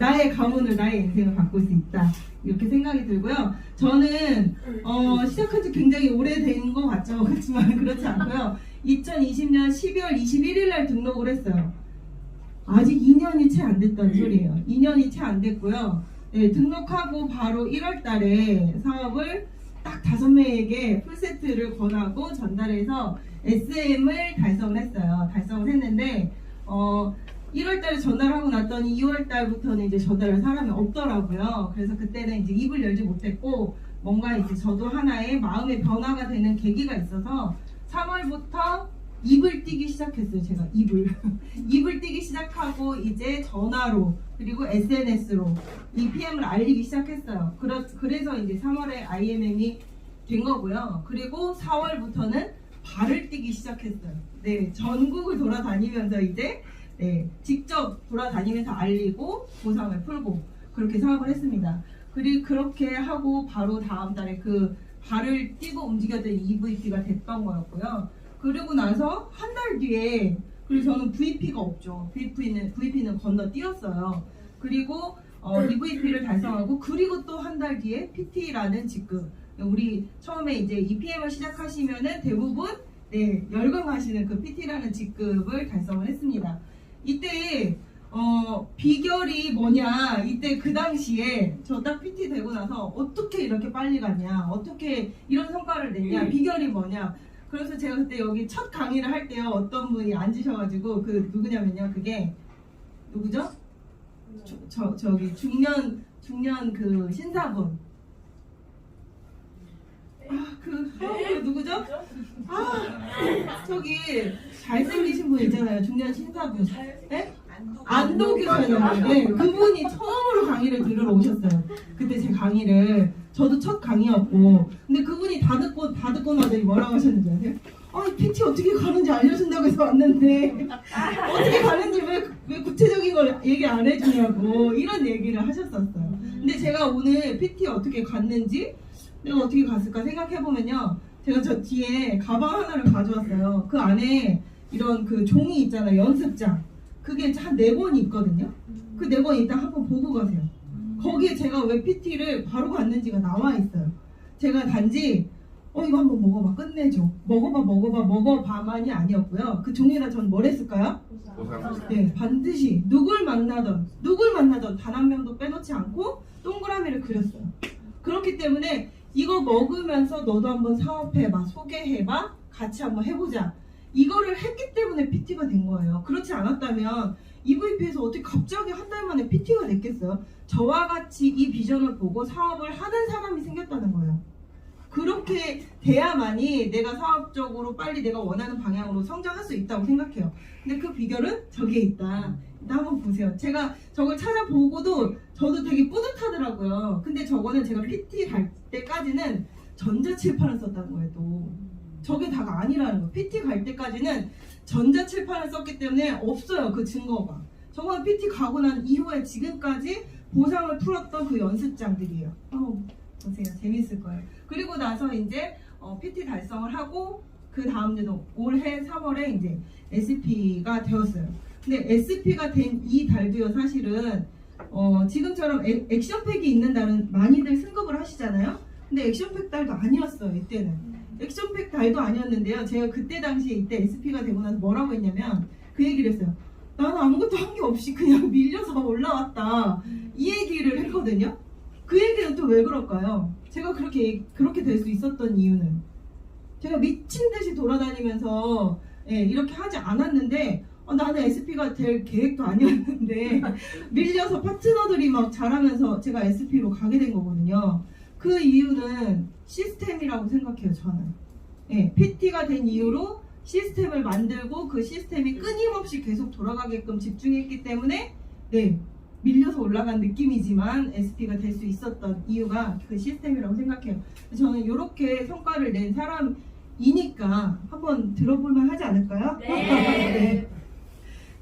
나의 가문을 나의 인생을 바꿀 수 있다 이렇게 생각이 들고요. 저는 시작한 지 굉장히 오래된 것 같죠. 그렇지만 그렇지 않고요. 2020년 12월 21일 날 등록을 했어요. 아직 2년이 채 안 됐다는 소리예요. 2년이 채 안 됐고요. 네, 등록하고 바로 1월 달에 사업을 딱 5명에게 풀세트를 권하고 전달해서 SM을 달성을 했어요. 달성을 했는데 1월 달에 전달하고 났더니 2월 달부터는 이제 전달할 사람이 없더라고요. 그래서 그때는 이제 입을 열지 못했고 뭔가 이제 저도 하나의 마음의 변화가 되는 계기가 있어서 3월부터 입을 띄기 시작했어요. 제가 입을 띄기 시작하고 이제 전화로 그리고 SNS로 이 PM을 알리기 시작했어요. 그래서 이제 3월에 IMM이 된 거고요. 그리고 4월부터는 발을 띄기 시작했어요. 네, 전국을 돌아다니면서 이제 직접 돌아다니면서 알리고 보상을 풀고 그렇게 사업을 했습니다. 그리고 그렇게 하고 바로 다음 달에 그 발을 띄고 움직였던 EVP가 됐던 거였고요. 그리고 나서 한 달 뒤에 그리고 저는 VP가 없죠. VP는 건너뛰었어요. 그리고 EVP를 달성하고 그리고 또 한 달 뒤에 PT라는 직급. 우리 처음에 이제 EPM을 시작하시면은 대부분 열광하시는 그 PT라는 직급을 달성을 했습니다. 이때 비결이 뭐냐, 이때 그 당시에 저 딱 PT 되고 나서 어떻게 이렇게 빨리 갔냐, 어떻게 이런 성과를 냈냐, 비결이 뭐냐. 그래서 제가 그때 여기 첫 강의를 할 때요, 어떤 분이 앉으셔가지고 그 누구냐면요, 그게 누구죠? 저기 중년 그 신사분. 누구죠? 저기 잘생기신 분 있잖아요. 중년 신사분. 네? 안도규 사장님. 네, 그분이 처음으로 강의를 들으러 오셨어요. 그때 제 강의를 저도 첫 강의였고, 근데 그분이 다 듣고 나더니 뭐라고 하셨는지 아세요? PT 어떻게 가는지 알려준다고 해서 왔는데 어떻게 가는지 왜 구체적인 걸 얘기 안 해주냐고 이런 얘기를 하셨었어요. 근데 제가 오늘 PT 어떻게 갔는지 내가 어떻게 갔을까 생각해보면요, 제가 저 뒤에 가방 하나를 가져왔어요. 그 안에 이런 그 종이 있잖아요, 연습장. 그게 한 4번이 있거든요. 그 4번 이따 한번 보고 가세요. 거기에 제가 왜 PT를 바로 갔는지가 나와 있어요. 제가 단지 이거 한번 먹어봐, 끝내줘. 먹어봐만이 아니었고요. 그 종이에다 전 뭘 했을까요? 네, 반드시 누굴 만나던 단 한 명도 빼놓지 않고 동그라미를 그렸어요. 그렇기 때문에 이거 먹으면서 너도 한번 사업해봐, 소개해봐, 같이 한번 해보자. 이거를 했기 때문에 PT가 된 거예요. 그렇지 않았다면 EVP에서 어떻게 갑자기 한 달 만에 PT가 됐겠어요? 저와 같이 이 비전을 보고 사업을 하는 사람이 생겼다는 거예요. 그렇게 돼야만이 내가 사업적으로 빨리 내가 원하는 방향으로 성장할 수 있다고 생각해요. 근데 그 비결은 저기에 있다. 일단 한번 보세요. 제가 저걸 찾아보고도 저도 되게 뿌듯하더라고요. 근데 저거는 제가 PT 갈 때까지는 전자칠판을 썼다는 거예요. 또 저게 다가 아니라는 거예요. PT 갈 때까지는 전자칠판을 썼기 때문에 없어요, 그 증거가. 저건 PT 가고 난 이후에 지금까지 보상을 풀었던 그 연습장들이에요. 한번 보세요. 재밌을 거예요. 그리고 나서 이제 PT 달성을 하고 그 다음 년도 올해 3월에 이제 SP가 되었어요. 근데 SP가 된 이 달도요, 사실은 지금처럼 액션팩이 있는 달은 많이들 승급을 하시잖아요. 근데 액션팩 달도 아니었어요. 이때는 액션팩 달도 아니었는데요, 제가 그때 당시에 이때 SP가 되고 나서 뭐라고 했냐면 그 얘기를 했어요. 나는 아무것도 한 게 없이 그냥 밀려서 올라왔다, 이 얘기를 했거든요. 그 얘기는 또 왜 그럴까요? 제가 그렇게 될 수 있었던 이유는 제가 미친 듯이 돌아다니면서 이렇게 하지 않았는데 나는 SP가 될 계획도 아니었는데 밀려서 파트너들이 막 잘하면서 제가 SP로 가게 된 거거든요. 그 이유는 시스템이라고 생각해요, 저는. PT가 된 이후로 시스템을 만들고 그 시스템이 끊임없이 계속 돌아가게끔 집중했기 때문에 밀려서 올라간 느낌이지만 SP가 될 수 있었던 이유가 그 시스템이라고 생각해요. 저는 이렇게 성과를 낸 사람이니까 한번 들어볼만 하지 않을까요?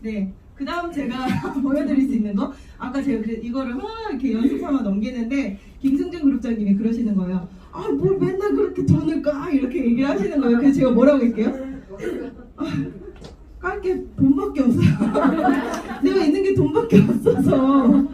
네. 그 다음 제가 보여드릴 수 있는 거, 아까 제가 이거를 막 이렇게 연습 삼아 넘기는데 김승준 그룹장님이 그러시는 거예요. 뭘 맨날 그렇게 돈을 까? 이렇게 얘기를 하시는 거예요. 그래서 제가 뭐라고 할게요? 깔 게 돈밖에 없어요. 내가 있는 게 돈밖에 없어서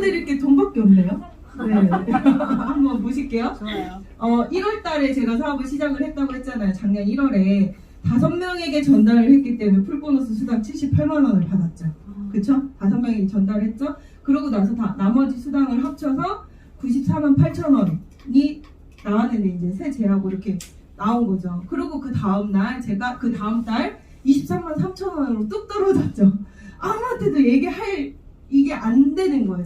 보여드릴 게 돈밖에 없네요. 네. 한번 보실게요. 좋아요. 1월 달에 제가 사업을 시작을 했다고 했잖아요. 작년 1월에 5명에게 전달을 했기 때문에 풀보너스 수당 78만 원을 받았죠. 그쵸? 5명에게 전달했죠. 그러고 나서 나머지 수당을 합쳐서 94만 8천 원이 나왔는데 이제 새 제하고 이렇게 나온 거죠. 그리고 그 다음날 제가 그 다음 달 23만 3천 원으로 뚝 떨어졌죠. 아무한테도 얘기할 이게 안 되는 거예요.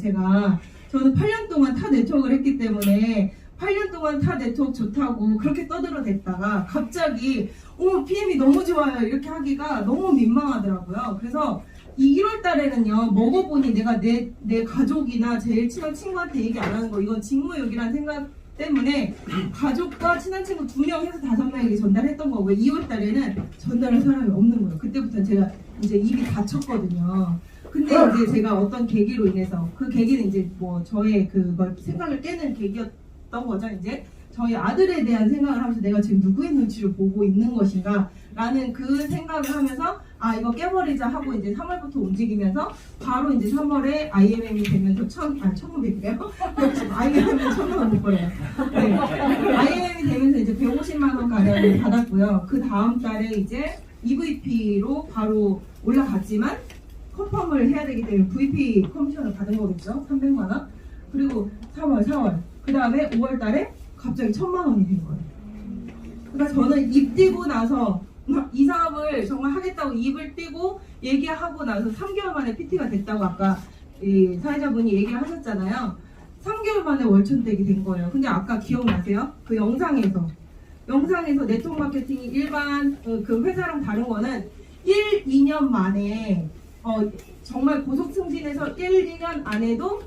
저는 8년 동안 타 네트워크를 했기 때문에 8년 동안 타 네트워크 좋다고 그렇게 떠들어댔다가 갑자기 PM이 너무 좋아요 이렇게 하기가 너무 민망하더라고요. 그래서 이 1월 달에는요 먹어보니 내가 내 가족이나 제일 친한 친구한테 얘기 안 하는 거 이건 직무유기라는 생각 때문에 가족과 친한 친구 2명 해서 5명에게 전달했던 거고요. 2월 달에는 전달할 사람이 없는 거예요. 그때부터 제가 이제 입이 닫혔거든요. 근데 이제 제가 어떤 계기로 인해서 그 계기는 이제 뭐 저의 그걸 생각을 깨는 계기였던 거죠. 이제 저희 아들에 대한 생각을 하면서 내가 지금 누구의 눈치를 보고 있는 것인가 라는 그 생각을 하면서 이거 깨버리자 하고 이제 3월부터 움직이면서 바로 이제 3월에 IMM이 되면서 1,500이래요? IMM은 1,000만 원 못 벌어요. 네. IMM이 되면서 이제 150만 원 가량을 받았고요. 그 다음 달에 이제 EVP로 바로 올라갔지만 컨펌을 해야 되기 때문에 VP 커미션을 받은 거겠죠? 300만 원. 그리고 4월. 그 다음에 5월 달에 갑자기 1,000만 원이 된 거예요. 그러니까 저는 입 띄고 나서 이 사업을 정말 하겠다고 입을 띄고 얘기하고 나서 3개월 만에 PT가 됐다고 아까 이 사회자분이 얘기를 하셨잖아요. 3개월 만에 월천댁이 된 거예요. 근데 아까 기억나세요? 그 영상에서 네트워크 마케팅이 일반 그 회사랑 다른 거는 1, 2년 만에 정말 고속 승진해서 1, 2년 안에도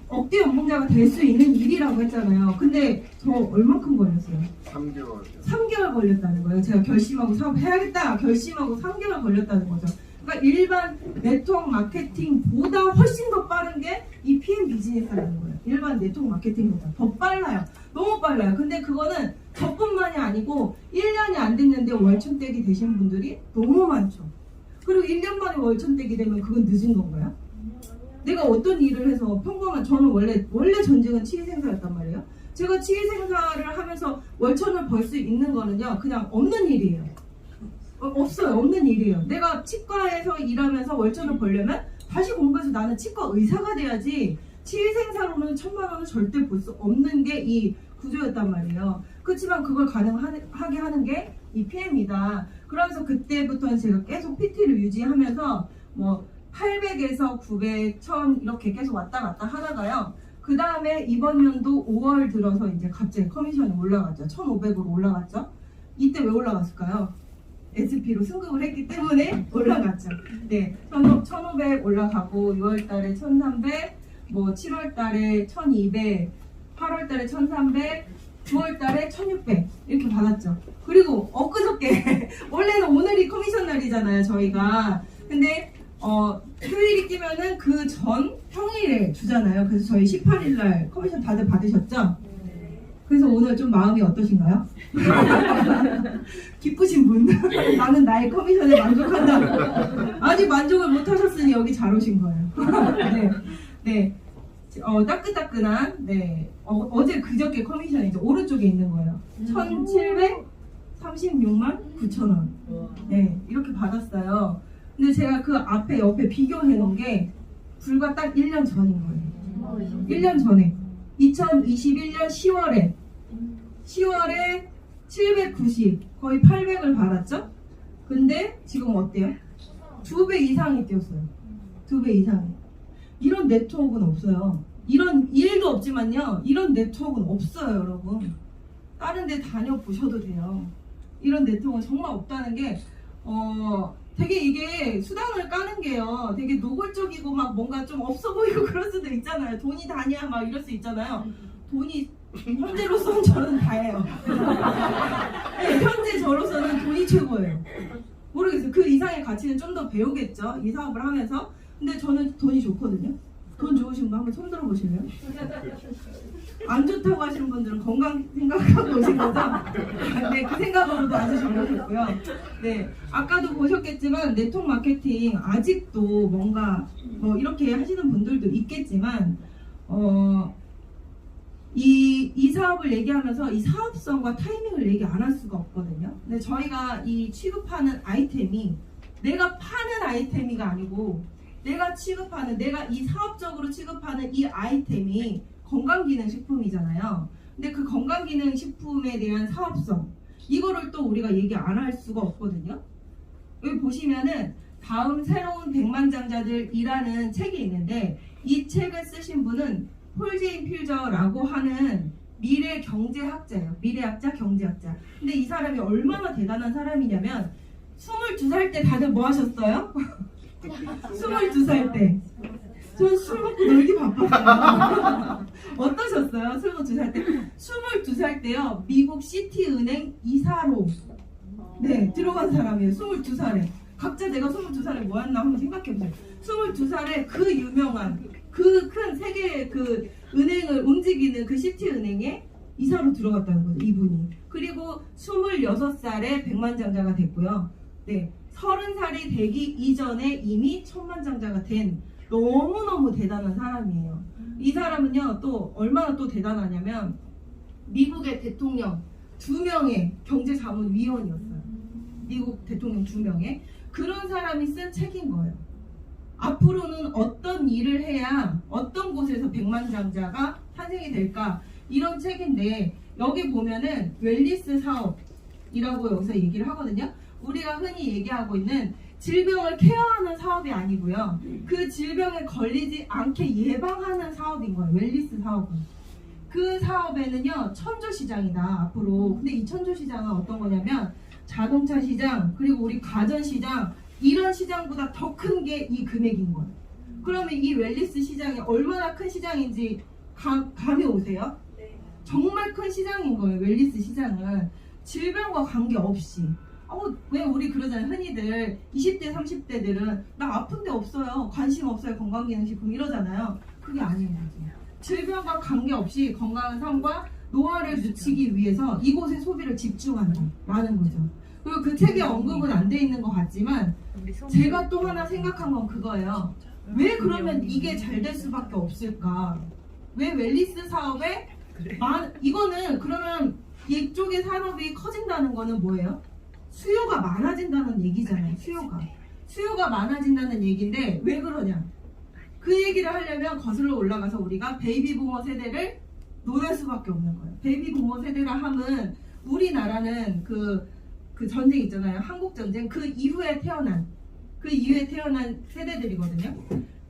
억대 연봉자가 될 수 있는 일이라고 했잖아요. 근데 저 얼만큼 걸렸어요? 3개월. 3개월 걸렸다는 거예요. 제가 결심하고 사업해야겠다 결심하고 3개월 걸렸다는 거죠. 그러니까 일반 네트워크 마케팅보다 훨씬 더 빠른 게 이 PM 비즈니스라는 거예요. 일반 네트워크 마케팅보다 더 빨라요. 너무 빨라요. 근데 그거는 저뿐만이 아니고 1년이 안 됐는데 월천댁이 되신 분들이 너무 많죠. 그리고 1년 만에 월천댁이 되면 그건 늦은 건가요? 내가 어떤 일을 해서 평범한 저는 원래 전직은 치위생사였단 말이에요. 제가 치위생사를 하면서 월천을 벌 수 있는 거는요 그냥 없는 일이에요. 없어요. 없는 일이에요. 내가 치과에서 일하면서 월천을 벌려면 다시 공부해서 나는 치과 의사가 돼야지 치위생사로는 1,000만 원을 절대 볼 수 없는 게 이 구조였단 말이에요. 그렇지만 그걸 가능하게 하는 게 이 PM이다. 그러면서 그때부터는 제가 계속 PT를 유지하면서 뭐 800에서 900, 1000 이렇게 계속 왔다 갔다 하다가요. 그 다음에 이번 연도 5월 들어서 이제 갑자기 커미션이 올라갔죠. 1,500으로 올라갔죠. 이때 왜 올라갔을까요? SP로 승급을 했기 때문에 올라갔죠. 네, 1,500 올라가고 6월 달에 1,300, 뭐 7월 달에 1,200, 8월 달에 1,300, 9월 달에 1,600 이렇게 받았죠. 그리고 엊그저께 원래는 오늘이 커미션 날이잖아요, 저희가. 근데 휴일이 끼면은 그 전 평일에 주잖아요. 그래서 저희 18일 날 커미션 다들 받으셨죠? 그래서 오늘 좀 마음이 어떠신가요? 기쁘신 분? 나는 나의 커미션에 만족한다. 아직 만족을 못 하셨으니 여기 잘 오신 거예요. 네. 따끈따끈한, 네. 어제 그저께 커미션이 이제 오른쪽에 있는 거예요. 1,736만 9천 원. 네, 이렇게 받았어요. 근데 제가 그 앞에 옆에 비교해 놓은 게 불과 딱 1년 전인 거예요. 1년 전에 2021년 10월에 790 거의 800을 받았죠? 근데 지금 어때요? 2배 이상이 뛰었어요. 2배 이상이. 이런 네트워크는 없어요. 이런 일도 없지만요. 이런 네트워크는 없어요, 여러분. 다른 데 다녀보셔도 돼요. 이런 네트워크는 정말 없다는 게 되게 이게 수당을 까는 게요. 되게 노골적이고 막 뭔가 좀 없어 보이고 그럴 수도 있잖아요. 돈이 다냐 막 이럴 수 있잖아요. 돈이 현재로서는 저는 다예요. 네, 현재 저로서는 돈이 최고예요. 모르겠어요. 그 이상의 가치는 좀 더 배우겠죠. 이 사업을 하면서. 근데 저는 돈이 좋거든요. 돈 좋으신 분 한번 손 들어 보실래요? 안 좋다고 하시는 분들은 건강 생각하고 오신 거죠? 네, 그 생각으로도 와주시면 좋겠고요. 네, 아까도 보셨겠지만 네트워크 마케팅 아직도 뭔가 뭐 이렇게 하시는 분들도 있겠지만 이 사업을 얘기하면서 이 사업성과 타이밍을 얘기 안 할 수가 없거든요. 근데 저희가 이 취급하는 아이템이 내가 파는 아이템이가 아니고 내가 이 사업적으로 취급하는 이 아이템이 건강기능식품이잖아요. 근데 그 건강기능식품에 대한 사업성 이거를 또 우리가 얘기 안 할 수가 없거든요. 여기 보시면은 다음 새로운 백만장자들이라는 책이 있는데 이 책을 쓰신 분은 폴 제인 필저라고 하는 미래 경제학자예요. 미래학자, 경제학자. 근데 이 사람이 얼마나 대단한 사람이냐면 22살 때 다들 뭐 하셨어요? 22살 때. 전 술 먹고 놀기 바빴어요. 어떠셨어요? 22살 때? 22살 때요. 미국 시티은행 이사로 들어간 사람이에요. 22살에. 각자 내가 22살에 뭐 했나 한번 생각해보세요. 22살에 그 유명한 그 큰 세계 그 은행을 움직이는 그 시티은행에 이사로 들어갔다는 거죠. 이분이. 그리고 26살에 백만장자가 됐고요. 네, 30살이 되기 이전에 이미 천만장자가 된 너무너무 대단한 사람이에요. 이 사람은요 또 얼마나 또 대단하냐면 미국의 대통령 2명의 경제자문위원이었어요. 미국 대통령 2명의 그런 사람이 쓴 책인 거예요. 앞으로는 어떤 일을 해야 어떤 곳에서 백만장자가 탄생이 될까 이런 책인데 여기 보면은 웰니스 사업이라고 여기서 얘기를 하거든요. 우리가 흔히 얘기하고 있는 질병을 케어하는 사업이 아니고요. 그 질병에 걸리지 않게 예방하는 사업인 거예요. 웰니스 사업은. 그 사업에는요. 천조시장이다 앞으로. 근데 이 천조시장은 어떤 거냐면 자동차 시장 그리고 우리 가전시장 이런 시장보다 더 큰 게 이 금액인 거예요. 그러면 이 웰니스 시장이 얼마나 큰 시장인지 감이 오세요? 정말 큰 시장인 거예요. 웰니스 시장은 질병과 관계없이 왜 우리 그러잖아요. 흔히들 20대 30대들은 나 아픈 데 없어요. 관심 없어요. 건강기능식품 이러잖아요. 그게 아닌 거죠. 질병과 관계없이 건강한 삶과 노화를 늦추기 위해서 이곳에 소비를 집중한다라는 거죠. 그리고 그 책에 언급은 안 돼 있는 것 같지만 제가 또 하나 생각한 건 그거예요. 왜 그러면 이게 잘 될 수밖에 없을까? 왜 웰니스 사업에 이거는 그러면 이쪽의 산업이 커진다는 거는 뭐예요? 수요가 많아진다는 얘기잖아요. 수요가 많아진다는 얘기인데 왜 그러냐? 그 얘기를 하려면 거슬러 올라가서 우리가 베이비 부머 세대를 논할 수밖에 없는 거예요. 베이비 부머 세대라 함은 우리나라는 그 전쟁 있잖아요. 한국 전쟁 그 이후에 태어난 세대들이거든요.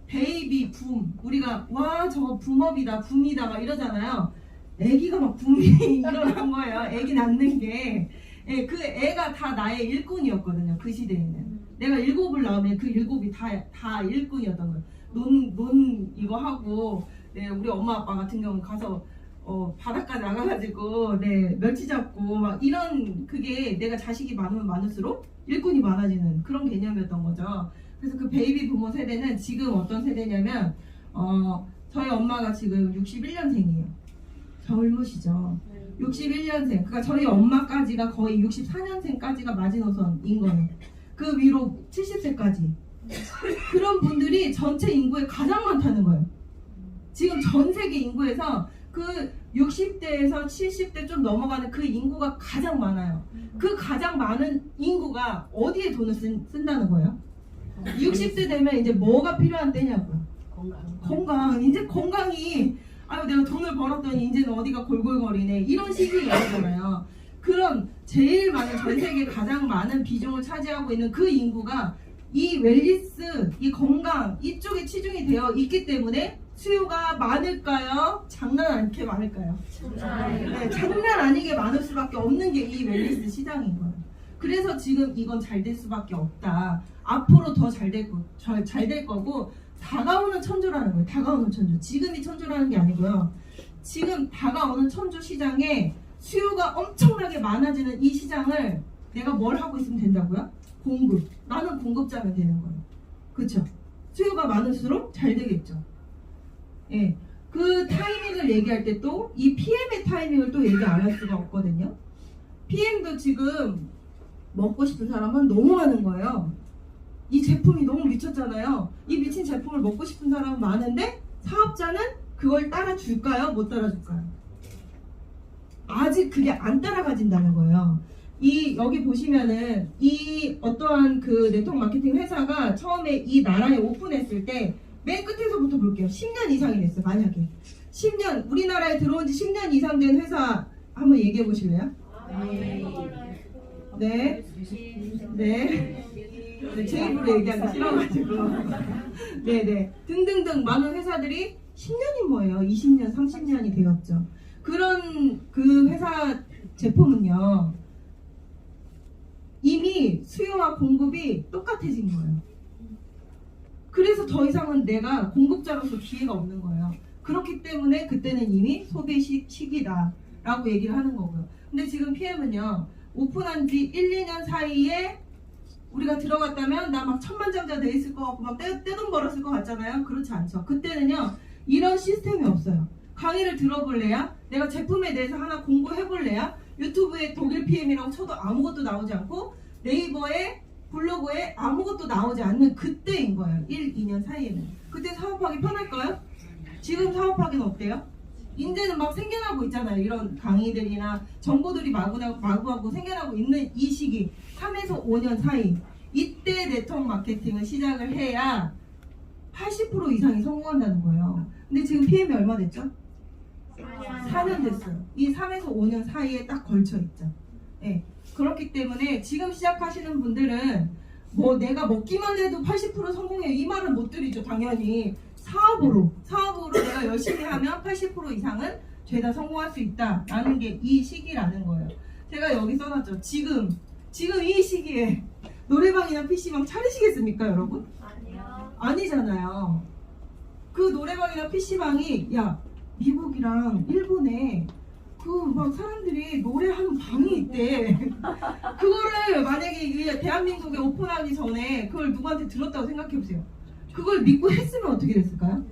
베이비 붐 우리가 와 저거 붐업이다 붐이다 막 이러잖아요. 애기가 막 붐이 일어난 거예요. 애기 낳는 게. 예, 그 애가 다 나의 일꾼이었거든요. 그 시대에는. 내가 7을 낳으면 그 7이 다 일꾼이었던 거예요. 논 이거 하고, 네, 우리 엄마 아빠 같은 경우는 가서 바닷가 나가가지고, 네, 멸치 잡고 막 이런 그게 내가 자식이 많으면 많을수록 일꾼이 많아지는 그런 개념이었던 거죠. 그래서 그 베이비 부모 세대는 지금 어떤 세대냐면, 저희 엄마가 지금 61년생이에요. 젊으시죠. 61년생. 그러니까 저희 엄마까지가 거의 64년생까지가 마지노선인 거예요. 그 위로 70세까지. 그런 분들이 전체 인구의 가장 많다는 거예요. 지금 전 세계 인구에서 그 60대에서 70대 좀 넘어가는 그 인구가 가장 많아요. 그 가장 많은 인구가 어디에 돈을 쓴다는 거예요? 60대 되면 이제 뭐가 필요한 때냐고요. 건강. 이제 건강이 아유 내가 돈을 벌었더니 이제는 어디가 골골거리네 이런 식이 나오잖아요. 그런 제일 많은 전 세계 가장 많은 비중을 차지하고 있는 그 인구가 이 웰니스, 이 건강 이쪽에 치중이 되어 있기 때문에 수요가 많을까요? 장난 아니게 많을까요? 네, 장난 아니게 많을 수밖에 없는 게 이 웰니스 시장인 거예요. 그래서 지금 이건 잘 될 수밖에 없다. 앞으로 더 잘 될 거고 다가오는 천조라는 거예요. 다가오는 천조. 지금이 천조라는 게 아니고요. 지금 다가오는 천조 시장에 수요가 엄청나게 많아지는 이 시장을 내가 뭘 하고 있으면 된다고요? 나는 공급자면 되는 거예요. 그렇죠? 수요가 많을수록 잘 되겠죠. 예. 그 타이밍을 얘기할 때 또 이 PM의 타이밍을 또 얘기 안 할 수가 없거든요. PM도 지금 먹고 싶은 사람은 너무 많은 거예요. 이 제품이 너무 미쳤잖아요. 이 미친 제품을 먹고 싶은 사람은 많은데 사업자는 그걸 따라줄까요? 못 따라줄까요? 아직 그게 안 따라가진다는 거예요. 이 여기 보시면은 이 어떠한 그 네트워크 마케팅 회사가 처음에 이 나라에 오픈했을 때 맨 끝에서부터 볼게요. 10년 이상이 됐어요. 만약에 10년 우리나라에 들어온 지 10년 이상 된 회사 한번 얘기해 보실래요? 네. 네. 제 입으로 얘기하기 싫어가지고. 네네. 등등등 많은 회사들이 10년이 뭐예요? 20년, 30년이 되었죠. 그런 그 회사 제품은요. 이미 수요와 공급이 똑같아진 거예요. 그래서 더 이상은 내가 공급자로서 기회가 없는 거예요. 그렇기 때문에 그때는 이미 소비 시기다라고 얘기를 하는 거고요. 근데 지금 PM은요. 오픈한 지 1, 2년 사이에 우리가 들어갔다면 나 막 천만장자 돼 있을 것 같고 막 떼돈 벌었을 것 같잖아요. 그렇지 않죠. 그때는요. 이런 시스템이 없어요. 강의를 들어볼래야? 내가 제품에 대해서 하나 공부해볼래야? 유튜브에 독일 PM이라고 쳐도 아무것도 나오지 않고 네이버에 블로그에 아무것도 나오지 않는 그때인 거예요. 1, 2년 사이에는. 그때 사업하기 편할까요? 지금 사업하기는 어때요? 이제는 막 생겨나고 있잖아요. 이런 강의들이나 정보들이 마구마구 생겨나고 있는 이 시기 3에서 5년 사이 이때 네트워크 마케팅을 시작을 해야 80% 이상이 성공한다는 거예요. 근데 지금 PM이 얼마 됐죠? 4년 됐어요. 이 3에서 5년 사이에 딱 걸쳐 있죠. 네. 그렇기 때문에 지금 시작하시는 분들은 뭐 내가 먹기만 해도 80% 성공해요. 이 말은 못 드리죠. 당연히 사업으로 내가 열심히 하면 80% 이상은 죄다 성공할 수 있다라는 게 이 시기라는 거예요. 제가 여기 써놨죠. 지금 이 시기에 노래방이나 PC방 차리시겠습니까, 여러분? 아니요. 아니잖아요. 그 노래방이나 PC방이 미국이랑 일본에 그 막 사람들이 노래하는 방이 있대. 그거를 만약에 이게 대한민국에 오픈하기 전에 그걸 누구한테 들었다고 생각해보세요. 그걸 믿고 했으면 어떻게 됐을까요?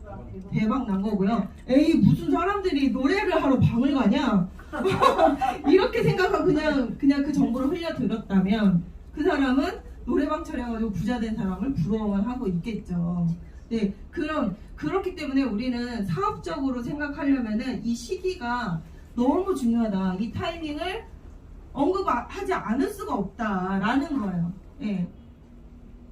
대박 난 거고요. 에이 무슨 사람들이 노래를 하러 방을 가냐? 이렇게 생각하고 그냥 그 정보를 흘려들었다면 그 사람은 노래방 차려가지고 부자 된 사람을 부러워만 하고 있겠죠. 네, 그렇기 때문에 우리는 사업적으로 생각하려면은 이 시기가 너무 중요하다. 이 타이밍을 언급하지 않을 수가 없다라는 거예요. 네.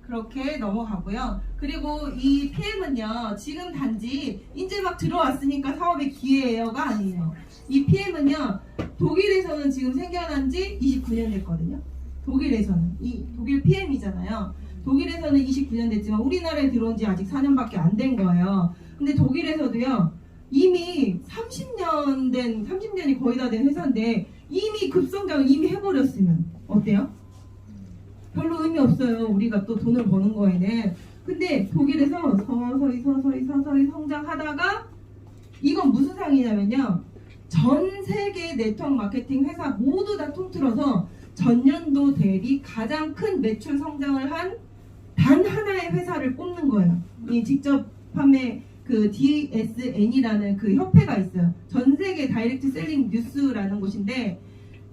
그렇게 넘어가고요. 그리고 이 PM은요, 지금 단지 이제 막 들어왔으니까 사업의 기회예요가 아니에요. 이 PM은요, 독일에서는 지금 생겨난 지 29년 됐거든요. 독일에서는. 이 독일 PM이잖아요. 독일에서는 29년 됐지만 우리나라에 들어온 지 아직 4년밖에 안 된 거예요. 근데 독일에서도요, 이미 30년이 거의 다 된 회사인데 이미 급성장을 이미 해버렸으면 어때요? 별로 의미 없어요. 우리가 또 돈을 버는 거에는. 근데 독일에서 서서히 성장하다가 이건 무슨 상이냐면요. 전 세계 네트워크 마케팅 회사 모두 다 통틀어서 전년도 대비 가장 큰 매출 성장을 한 단 하나의 회사를 뽑는 거예요. 이 직접 판매 그 DSN이라는 그 협회가 있어요. 전 세계 다이렉트 셀링 뉴스라는 곳인데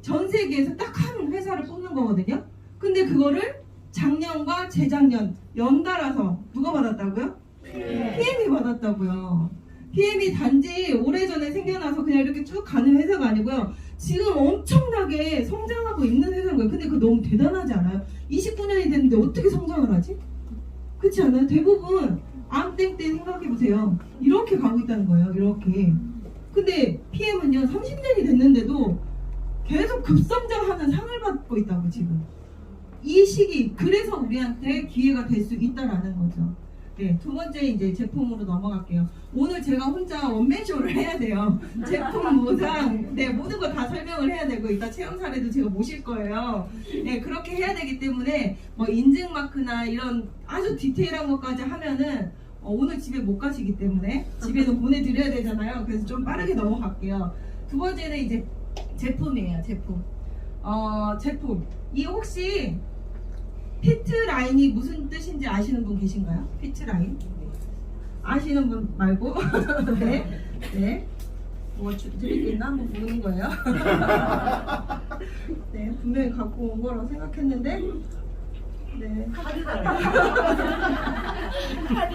전 세계에서 딱 한 회사를 뽑는 거거든요. 근데 그거를 작년과 재작년 연달아서 누가 받았다고요? PM이 받았다고요. PM이 단지 오래전에 생겨나서 그냥 이렇게 쭉 가는 회사가 아니고요. 지금 엄청나게 성장하고 있는 회사인 거예요. 근데 그거 너무 대단하지 않아요? 29년이 됐는데 어떻게 성장을 하지? 그렇지 않아요? 대부분 암땡땡 생각해보세요. 이렇게 가고 있다는 거예요. 이렇게. 근데 PM은요 30년이 됐는데도 계속 급성장하는 상을 받고 있다고 지금. 이 시기, 그래서 우리한테 기회가 될 수 있다라는 거죠. 네, 두 번째 이제 제품으로 넘어갈게요. 오늘 제가 혼자 원맨쇼를 해야 돼요. 제품 모상, 네, 모든 거 다 설명을 해야 되고, 이따 체험 사례도 제가 모실 거예요. 네, 그렇게 해야 되기 때문에, 뭐, 인증 마크나 이런 아주 디테일한 것까지 하면은, 오늘 집에 못 가시기 때문에, 집에도 보내드려야 되잖아요. 그래서 좀 빠르게 넘어갈게요. 두 번째는 이제 제품이에요, 제품. 제품. 이 혹시, 피트 라인이 무슨 뜻인지 아시는 분 계신가요? 피트 라인? 아시는 분 말고 네, 네. 뭐 드릴 게 있나 한번 보는 거예요. 네, 분명히 갖고 온 거라고 생각했는데 네.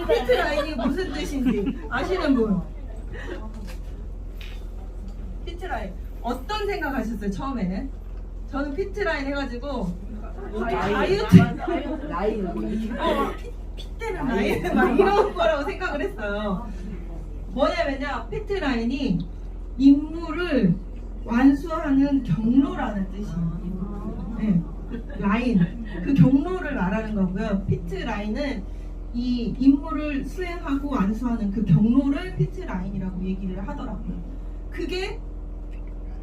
피트 라인이 무슨 뜻인지 아시는 분? 피트 라인 어떤 생각하셨어요 처음에는? 저는 피트 라인 해가지고 다이어트 피트는 라인 막 이런 거라고 생각을 했어요. 뭐냐면요, 피트 라인이 임무를 완수하는 경로라는 뜻이에요. 네, 라인 그 경로를 말하는 거고요. 피트 라인은 이 임무를 수행하고 완수하는 그 경로를 피트 라인이라고 얘기를 하더라고요. 그게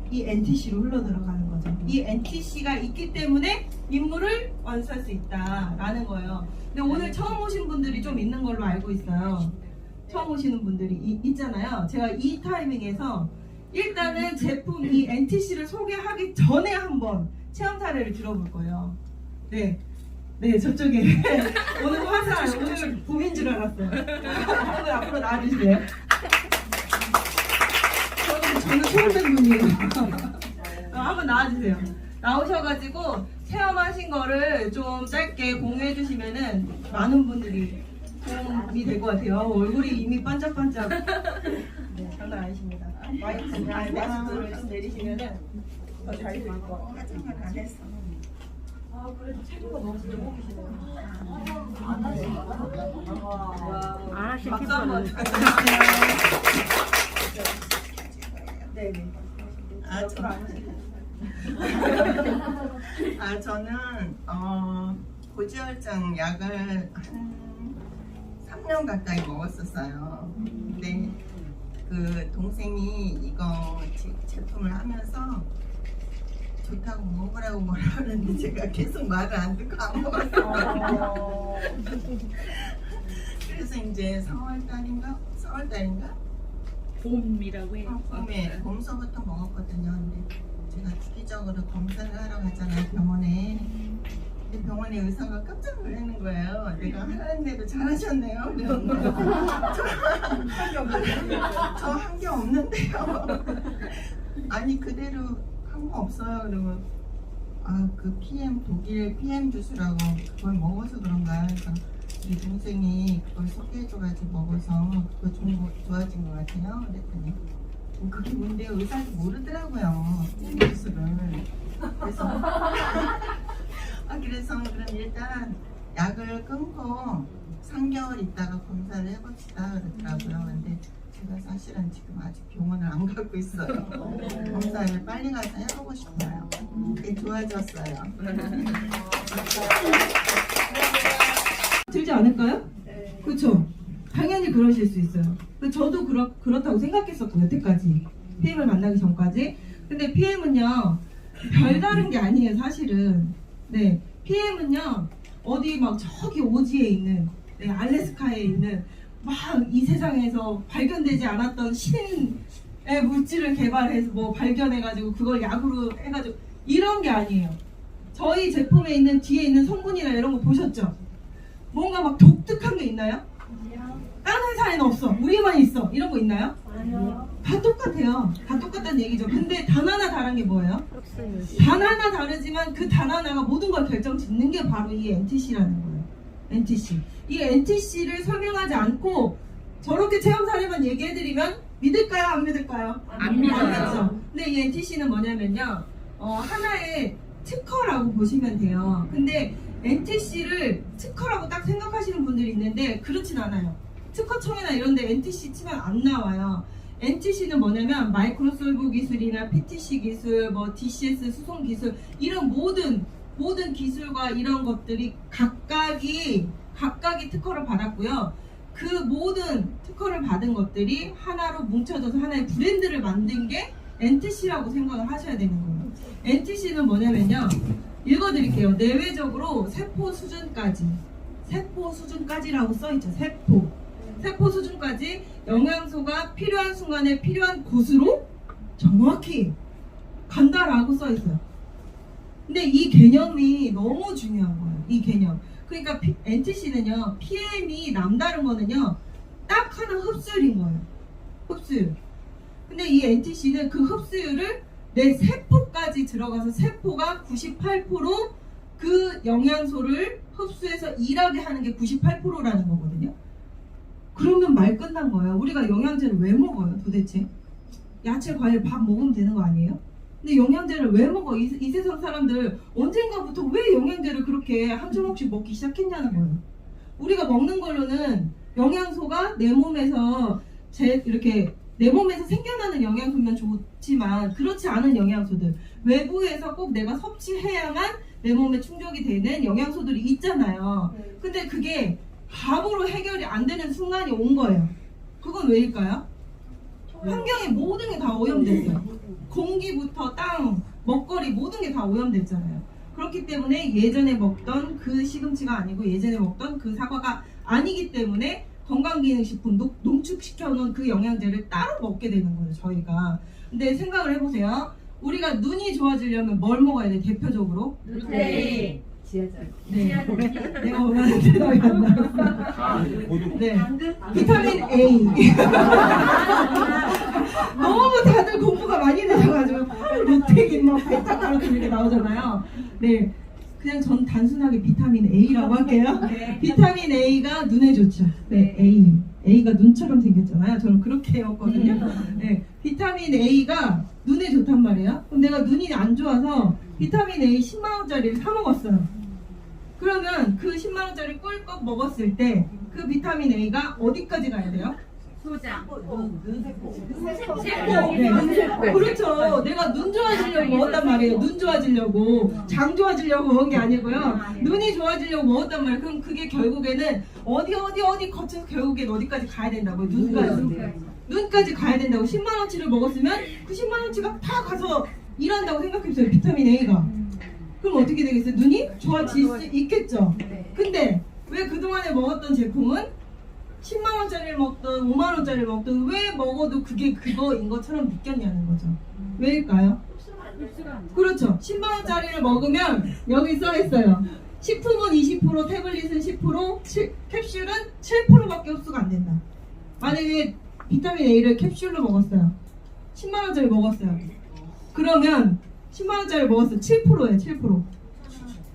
이 NTC로 흘러 들어가는 거죠. 이 NTC가 있기 때문에 임무를 완수할 수 있다라는 거예요. 근데 오늘 처음 오신 분들이 좀 있는 걸로 알고 있어요. 처음 오시는 분들이 있잖아요. 제가 이 타이밍에서 일단은 제품 이 NTC를 소개하기 전에 한번 체험 사례를 들어볼 거예요. 네, 네 저쪽에 오늘 화살 오늘 봄인 줄 알았어요. 오늘 앞으로 나와주세요. 저는 처음 뵌 분이에요. 한번 나와주세요. 나오셔가지고 체험하신 거를 좀 짧게 공유해 주시면은 많은 분들이 도움이 될 것 같아요. 얼굴이 이미 반짝반짝. 네, 장난 아니십니다. 마스크를 좀 내리시면은 더 잘 보일 것 같아요. 화장을 안 했어. 아 그래도 체조가 너무 좋으시네요. 안 하시니까. 박수 한번 부탁드릴게요. 네네. 저는 고지혈증 약을 한 3년 가까이 먹었었어요. 근데 그 동생이 이거 제품을 하면서 좋다고 먹으라고 뭐라 그러는데 제가 계속 말을 안 듣고 안 먹었어요. 그래서 이제 4월달인가? 봄이라고 해요. 봄서부터 먹었거든요. 근데 제가 주기적으로 검사를 하러 가잖아요, 병원에. 근데 병원에 의사가 깜짝 놀라는 거예요. 내가 하라는 대로 잘하셨네요. 저 한 게 없는데요. 아니 그대로 한 거 없어요. 그러면 그 독일 PM 주스라고 그걸 먹어서 그런가. 그러니까 우리 동생이 그걸 소개해줘가지고 먹어서 그거 좀 좋아진 것 같아요. 그랬더니 그게 뭔데 의사도 모르더라고요. 주스를. 그래서 그럼 일단 약을 끊고 3개월 있다가 검사를 해봅시다 그러더라고요. 근데 제가 사실은 지금 아직 병원을 안 가고 있어요. 검사를 빨리 가서 해보고 싶어요. 그게 좋아졌어요. 들지 않을까요? 네. 그렇죠. 당연히 그러실 수 있어요. 저도 그렇다고 생각했었고 여태까지 PM을 만나기 전까지. 근데 PM은요 별다른 게 아니에요 사실은. 네, PM은요 어디 막 저기 오지에 있는 알래스카에 있는 막 이 세상에서 발견되지 않았던 신의 물질을 개발해서 뭐 발견해가지고 그걸 약으로 해가지고 이런 게 아니에요. 저희 제품에 있는 뒤에 있는 성분이나 이런 거 보셨죠? 뭔가 막 독특한 게 있나요? 아니요. 다른 회사에는 없어. 우리만 있어. 이런 거 있나요? 아니요. 다 똑같아요. 다 똑같다는 얘기죠. 근데 단 하나 다른 게 뭐예요? 단 하나 다르지만 그 단 하나가 모든 걸 결정짓는 게 바로 이 NTC라는 거예요. NTC. 이 NTC를 설명하지 않고 저렇게 체험 사례만 얘기해드리면 믿을까요? 안 믿을까요? 안 믿어요. 근데 이 NTC는 뭐냐면요. 하나의 특허라고 보시면 돼요. 근데 NTC를 특허라고 딱 생각하시는 분들이 있는데 그렇진 않아요. 특허청이나 이런 데 NTC 치면 안 나와요. NTC는 뭐냐면 마이크로솔브 기술이나 PTC 기술, 뭐 DCS 수송 기술 이런 모든 기술과 이런 것들이 각각이 특허를 받았고요. 그 모든 특허를 받은 것들이 하나로 뭉쳐져서 하나의 브랜드를 만든 게 NTC라고 생각을 하셔야 되는 거예요. NTC는 뭐냐면요. 읽어드릴게요. 내외적으로 세포 수준까지라고 써있죠. 세포 수준까지 영양소가 필요한 순간에 필요한 곳으로 정확히 간다라고 써있어요. 근데 이 개념이 너무 중요한 거예요. 이 개념. 그러니까 NTC는요, PM이 남다른 거는요, 딱 하나 흡수율인 거예요. 흡수율. 근데 이 NTC는 그 흡수율을 내 세포까지 들어가서 세포가 98%그 영양소를 흡수해서 일하게 하는 게 98%라는 거거든요. 그러면 말 끝난 거예요. 우리가 영양제를 왜 먹어요 도대체? 야채, 과일, 밥 먹으면 되는 거 아니에요? 근데 영양제를 왜 먹어? 이 세상 사람들 언젠가부터 왜 영양제를 그렇게 한 조각씩 먹기 시작했냐는 거예요. 우리가 먹는 걸로는 영양소가 내 몸에서 이렇게 내 몸에서 생겨나는 영양소면 좋지만 그렇지 않은 영양소들, 외부에서 꼭 내가 섭취해야만 내 몸에 충족이 되는 영양소들이 있잖아요. 근데 그게 밥으로 해결이 안 되는 순간이 온 거예요. 그건 왜일까요? 환경에 모든 게 다 오염됐어요. 공기부터 땅, 먹거리 모든 게 다 오염됐잖아요. 그렇기 때문에 예전에 먹던 그 시금치가 아니고 예전에 먹던 그 사과가 아니기 때문에 건강기능식품 농축시켜놓은 그 영양제를 따로 먹게 되는 거예요 저희가. 근데 생각을 해보세요. 우리가 눈이 좋아지려면 뭘 먹어야 돼 대표적으로? 네. 네. 내가 원하는 대답이 안 나왔어. 네. 비타민 A. 너무 다들 공부가 많이 되셔가지고 루테긴 뭐 베타카로틴 이렇게 나오잖아요. 네. 그냥 전 단순하게 비타민 A라고 할게요. 비타민 A가 눈에 좋죠. 네, A가 눈처럼 생겼잖아요. 저는 그렇게 외웠거든요. 네, 비타민 A가 눈에 좋단 말이에요. 그럼 내가 눈이 안 좋아서 비타민 A 10만 원짜리를 사 먹었어요. 그러면 그 10만 원짜리 꿀꺽 먹었을 때 그 비타민 A가 어디까지 가야 돼요? 소장. 네. 그렇죠. 내가 눈 좋아지려고 먹었단 말이에요. 눈 좋아지려고, 장 좋아지려고 먹은 게 아니고요. 눈이 좋아지려고 먹었단 말이에요. 그럼 그게 결국에는 어디 거쳐서 결국엔 어디까지 가야 된다고요? 눈까지 가야 된다고. 10만 원치를 먹었으면 그 10만 원치가 다 가서 일한다고 생각해보세요. 비타민 A가. 그럼 어떻게 되겠어요? 눈이 좋아질 수 있겠죠. 근데 왜 그동안에 먹었던 제품은 10만 원짜리를 먹든 5만 원짜리를 먹든 왜 먹어도 그게 그거인 것처럼 느꼈냐는 거죠. 왜일까요? 그렇죠. 10만 원짜리를 먹으면 여기 써있어요. 식품은 20%, 태블릿은 10%, 캡슐은 7%밖에 흡수가 안 된다. 만약에 비타민 A를 캡슐로 먹었어요. 10만 원짜리 먹었어요. 그러면 10만 원짜리 먹었어요. 7%예요. 7%.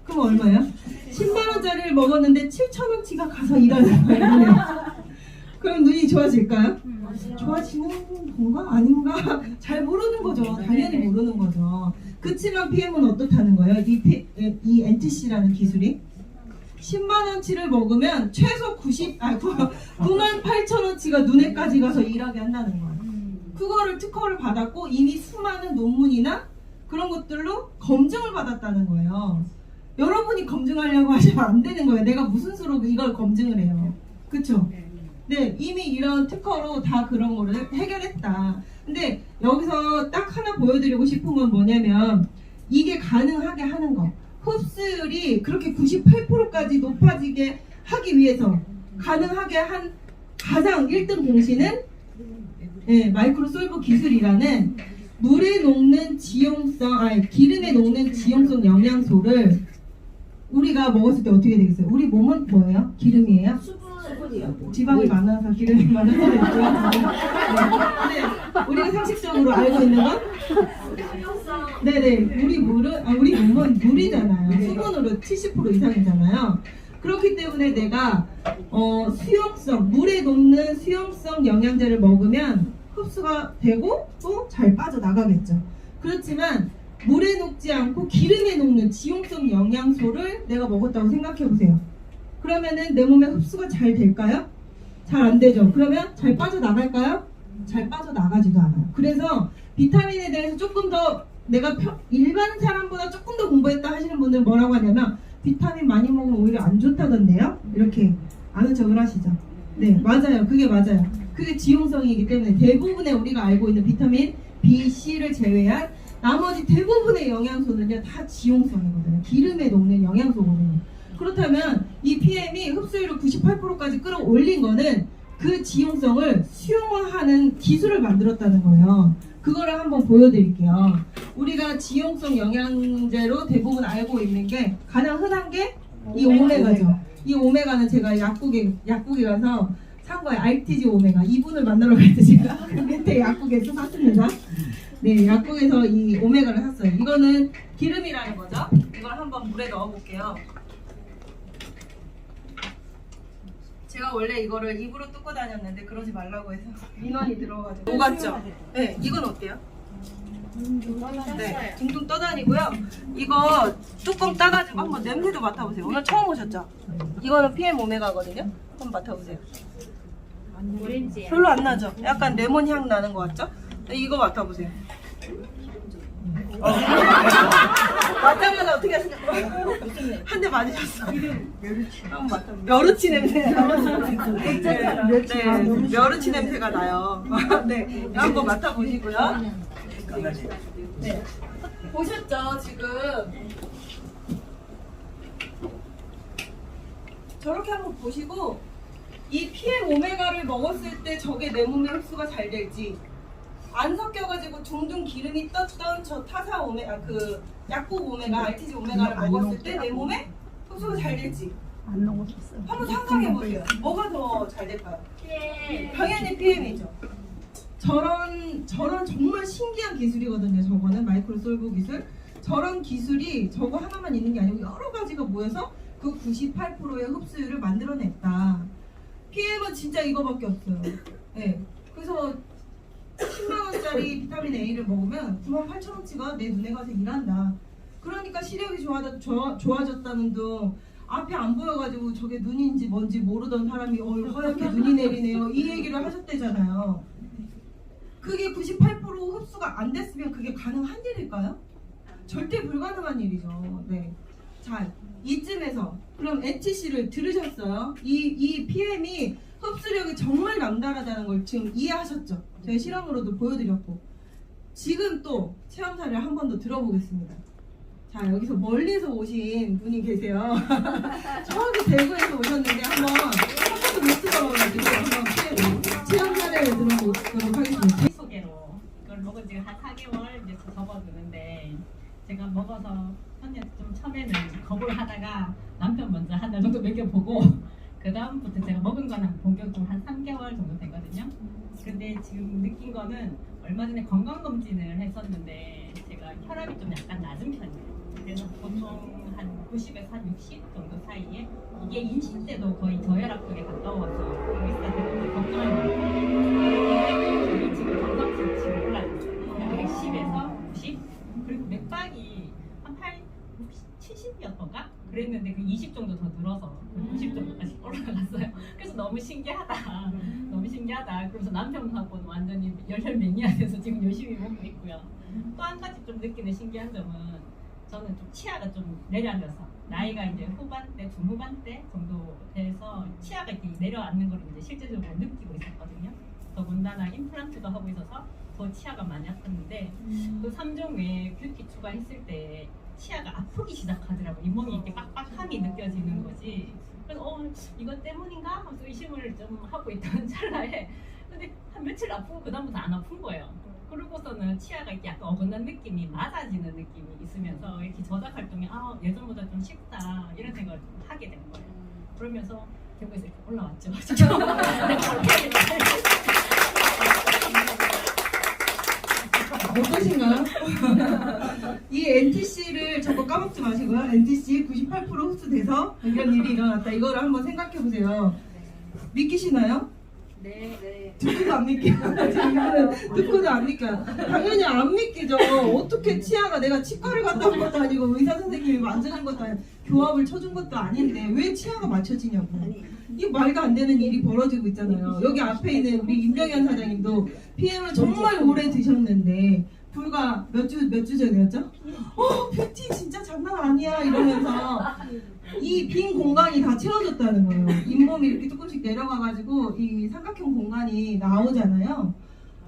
그럼 얼마예요? 10만 원짜리를 먹었는데 7천 원치가 가서 일하는 거예요. 그럼 눈이 좋아질까요? 좋아지는 건가? 아닌가? 잘 모르는 거죠. 당연히 모르는 거죠. 그치만 PM은 어떻다는 거예요? 이 NTC라는 기술이 10만 원치를 먹으면 최소 9만 8천 원치가 눈에까지 가서 일하게 한다는 거예요. 그거를 특허를 받았고 이미 수많은 논문이나 그런 것들로 검증을 받았다는 거예요. 여러분이 검증하려고 하시면 안 되는 거예요. 내가 무슨 수로 이걸 검증을 해요. 그쵸? 네, 이미 이런 특허로 다 그런 거를 해결했다. 근데 여기서 딱 하나 보여드리고 싶은 건 뭐냐면 이게 가능하게 하는 거. 흡수율이 그렇게 98%까지 높아지게 하기 위해서 가능하게 한 가장 1등 공신은 마이크로솔브 기술이라는 물에 녹는 기름에 녹는 지용성 영양소를 우리가 먹었을 때 어떻게 되겠어요? 우리 몸은 뭐예요? 기름이에요? 수분이요. 지방이 많아서 기름이 많을 수도 있고요. 근데 우리가 상식적으로 알고 있는 건 네네 우리 몸은 물이잖아요. 수분으로 70% 이상이잖아요. 그렇기 때문에 내가 수용성 물에 녹는 수용성 영양제를 먹으면 흡수가 되고 또 잘 빠져나가겠죠. 그렇지만 물에 녹지 않고 기름에 녹는 지용성 영양소를 내가 먹었다고 생각해보세요. 그러면은 내 몸에 흡수가 잘 될까요? 잘 안 되죠. 그러면 잘 빠져나갈까요? 잘 빠져나가지도 않아요. 그래서 비타민에 대해서 조금 더 내가 일반 사람보다 조금 더 공부했다 하시는 분들은 뭐라고 하냐면 비타민 많이 먹으면 오히려 안 좋다던데요? 이렇게 아는 척을 하시죠. 네, 맞아요. 그게 맞아요. 그게 지용성이기 때문에 대부분의 우리가 알고 있는 비타민 B, C를 제외한 나머지 대부분의 영양소는요 다 지용성이거든요. 기름에 녹는 영양소거든요. 그렇다면 이 PM이 흡수율을 98%까지 끌어올린 거는 그 지용성을 수용하는 기술을 만들었다는 거예요. 그거를 한번 보여드릴게요. 우리가 지용성 영양제로 대부분 알고 있는 게 가장 흔한 게 이 오메가죠. 이 오메가는 제가 약국에 가서 참고에 RTG 오메가 이분을 만나러 갈 때 제가 그 밑에 약국에서 샀습니다. 네, 약국에서 이 오메가를 샀어요. 이거는 기름이라는 거죠. 이걸 한번 물에 넣어 볼게요. 제가 원래 이거를 입으로 뜯고 다녔는데 그러지 말라고 해서 민원이 들어가지고 녹았죠? 네, 이건 어때요? 네, 둥둥 떠다니고요. 이거 뚜껑 따가지고 한번 냄새도 맡아보세요. 오늘 처음 오셨죠? 이거는 PM 오메가거든요. 한번 맡아보세요. 오렌지. 별로 안 나죠? 약간 레몬 향 나는 것 같죠? 이거 맡아보세요. 맡자마자 어떻게 하시냐고 한 대 맞으셨어. 한번 맡아보세요. 멸우치 냄새. 네, 멸우치 냄새가 나요. 네, 한번 맡아보시고요. 네, 보셨죠 지금? 저렇게 한번 보시고 이 PM 오메가를 먹었을 때 저게 내 몸에 흡수가 잘 될지 안 섞여가지고 둥둥 기름이 떴던 저 타사 오메가 그 약국 오메가 RTG 오메가를 먹었을 때 내 몸에 흡수가 잘 될지 한번 상상해 보세요. 뭐가 더 잘 될까요? 당연히 PM이죠. 저런 정말 신기한 기술이거든요. 저거는 마이크로 솔브 기술. 저런 기술이 저거 하나만 있는 게 아니고 여러 가지가 모여서 그 98%의 흡수율을 만들어냈다. PM은 진짜 이거밖에 없어요. 네. 그래서 10만 원짜리 비타민 A를 먹으면 98,000원치가 내 눈에 가서 일한다. 그러니까 시력이 좋아졌다는 둥 앞에 안 보여가지고 저게 눈인지 뭔지 모르던 사람이 허옇게 눈이 내리네요. 이 얘기를 하셨대잖아요. 그게 98% 흡수가 안 됐으면 그게 가능한 일일까요? 절대 불가능한 일이죠. 네. 자, 이쯤에서 그럼 NTC를 들으셨어요? 이 PM이 흡수력이 정말 남다르다는 걸 지금 이해하셨죠? 제가 실험으로도 보여드렸고 지금 또 체험 사례를 한 번 더 들어보겠습니다. 자, 여기서 멀리서 오신 분이 계세요. 저기 대구에서 오셨는데 한 번도 못 들어가지고 한번 체험 사례를 들어보도록 하겠습니다. 소개로 이걸 먹은 지가 한 4개월 이제 접어드는데 제가 먹어서 선생님 좀 처음에는 겁을 하다가 남편 먼저 한 달 정도 먹여보고 그 다음부터 제가 먹은 거는 본격적으로 한 3개월 정도 되거든요. 근데 지금 느낀 거는 얼마 전에 건강검진을 했었는데 제가 혈압이 좀 약간 낮은 편이에요. 그래서 보통 한 90에서 한 60 정도 사이에 이게 임신 때도 거의 저혈압 쪽에 가까워서 의사들이 걱정을 많고 저희 지금 건강식 지금 올라있어요. 110에서 90 그리고 맥박이 한 70이었던가? 그랬는데 그 20 정도 더 늘어서 90 정도까지 올라갔어요. 그래서 너무 신기하다. 너무 신기하다. 그래서 남편하고는 완전히 열혈맹이하면서 지금 열심히 먹고 있고요. 또 한 가지 좀 느끼는 신기한 점은 저는 좀 치아가 좀 내려앉아서 나이가 이제 후반대, 중후반대 정도 돼서 치아가 이렇게 내려앉는 걸 이제 실제적으로 느끼고 있었거든요. 더군다나 임플란트도 하고 있어서 더 치아가 많이 아팠는데 그 3종 외에 뷰티 추가했을 때 치아가 아프기 시작하더라고요. 잇몸이 이렇게 빡빡함이 느껴지는 거지. 그래서 이것 때문인가? 하면서 의심을 좀 하고 있던 찰나에 근데 한 며칠 아프고 그 다음부터 안 아픈 거예요. 그러고서는 치아가 이렇게 약간 어긋난 느낌이 맞아지는 느낌이 있으면서 이렇게 저작 활동이 예전보다 좀 쉽다 이런 생각을 좀 하게 된 거예요. 그러면서 결국에서 이렇게 올라왔죠. 어떠신가요? 이 NTC를 자꾸 까먹지 마시고요. NTC 98% 흡수돼서 이런 일이 일어났다. 이거를 한번 생각해 보세요. 믿기시나요? 네. 듣고도 안 믿겨요. 듣고도 안 믿겨요. 당연히 안 믿기죠. 어떻게 치아가 내가 치과를 갔다 온 것도 아니고 의사 선생님이 만져준 것도 아니고 교합을 쳐준 것도 아닌데 왜 치아가 맞춰지냐고. 이 말도 안 되는 일이 벌어지고 있잖아요. 여기 앞에 있는 우리 임병현 사장님도 PM을 정말 오래 드셨는데 불과 몇 주 전이었죠? 뷰티 진짜 장난 아니야 이러면서 이 빈 공간이 다 채워졌다는 거예요. 잇몸이 이렇게 조금씩 내려가가지고 이 삼각형 공간이 나오잖아요.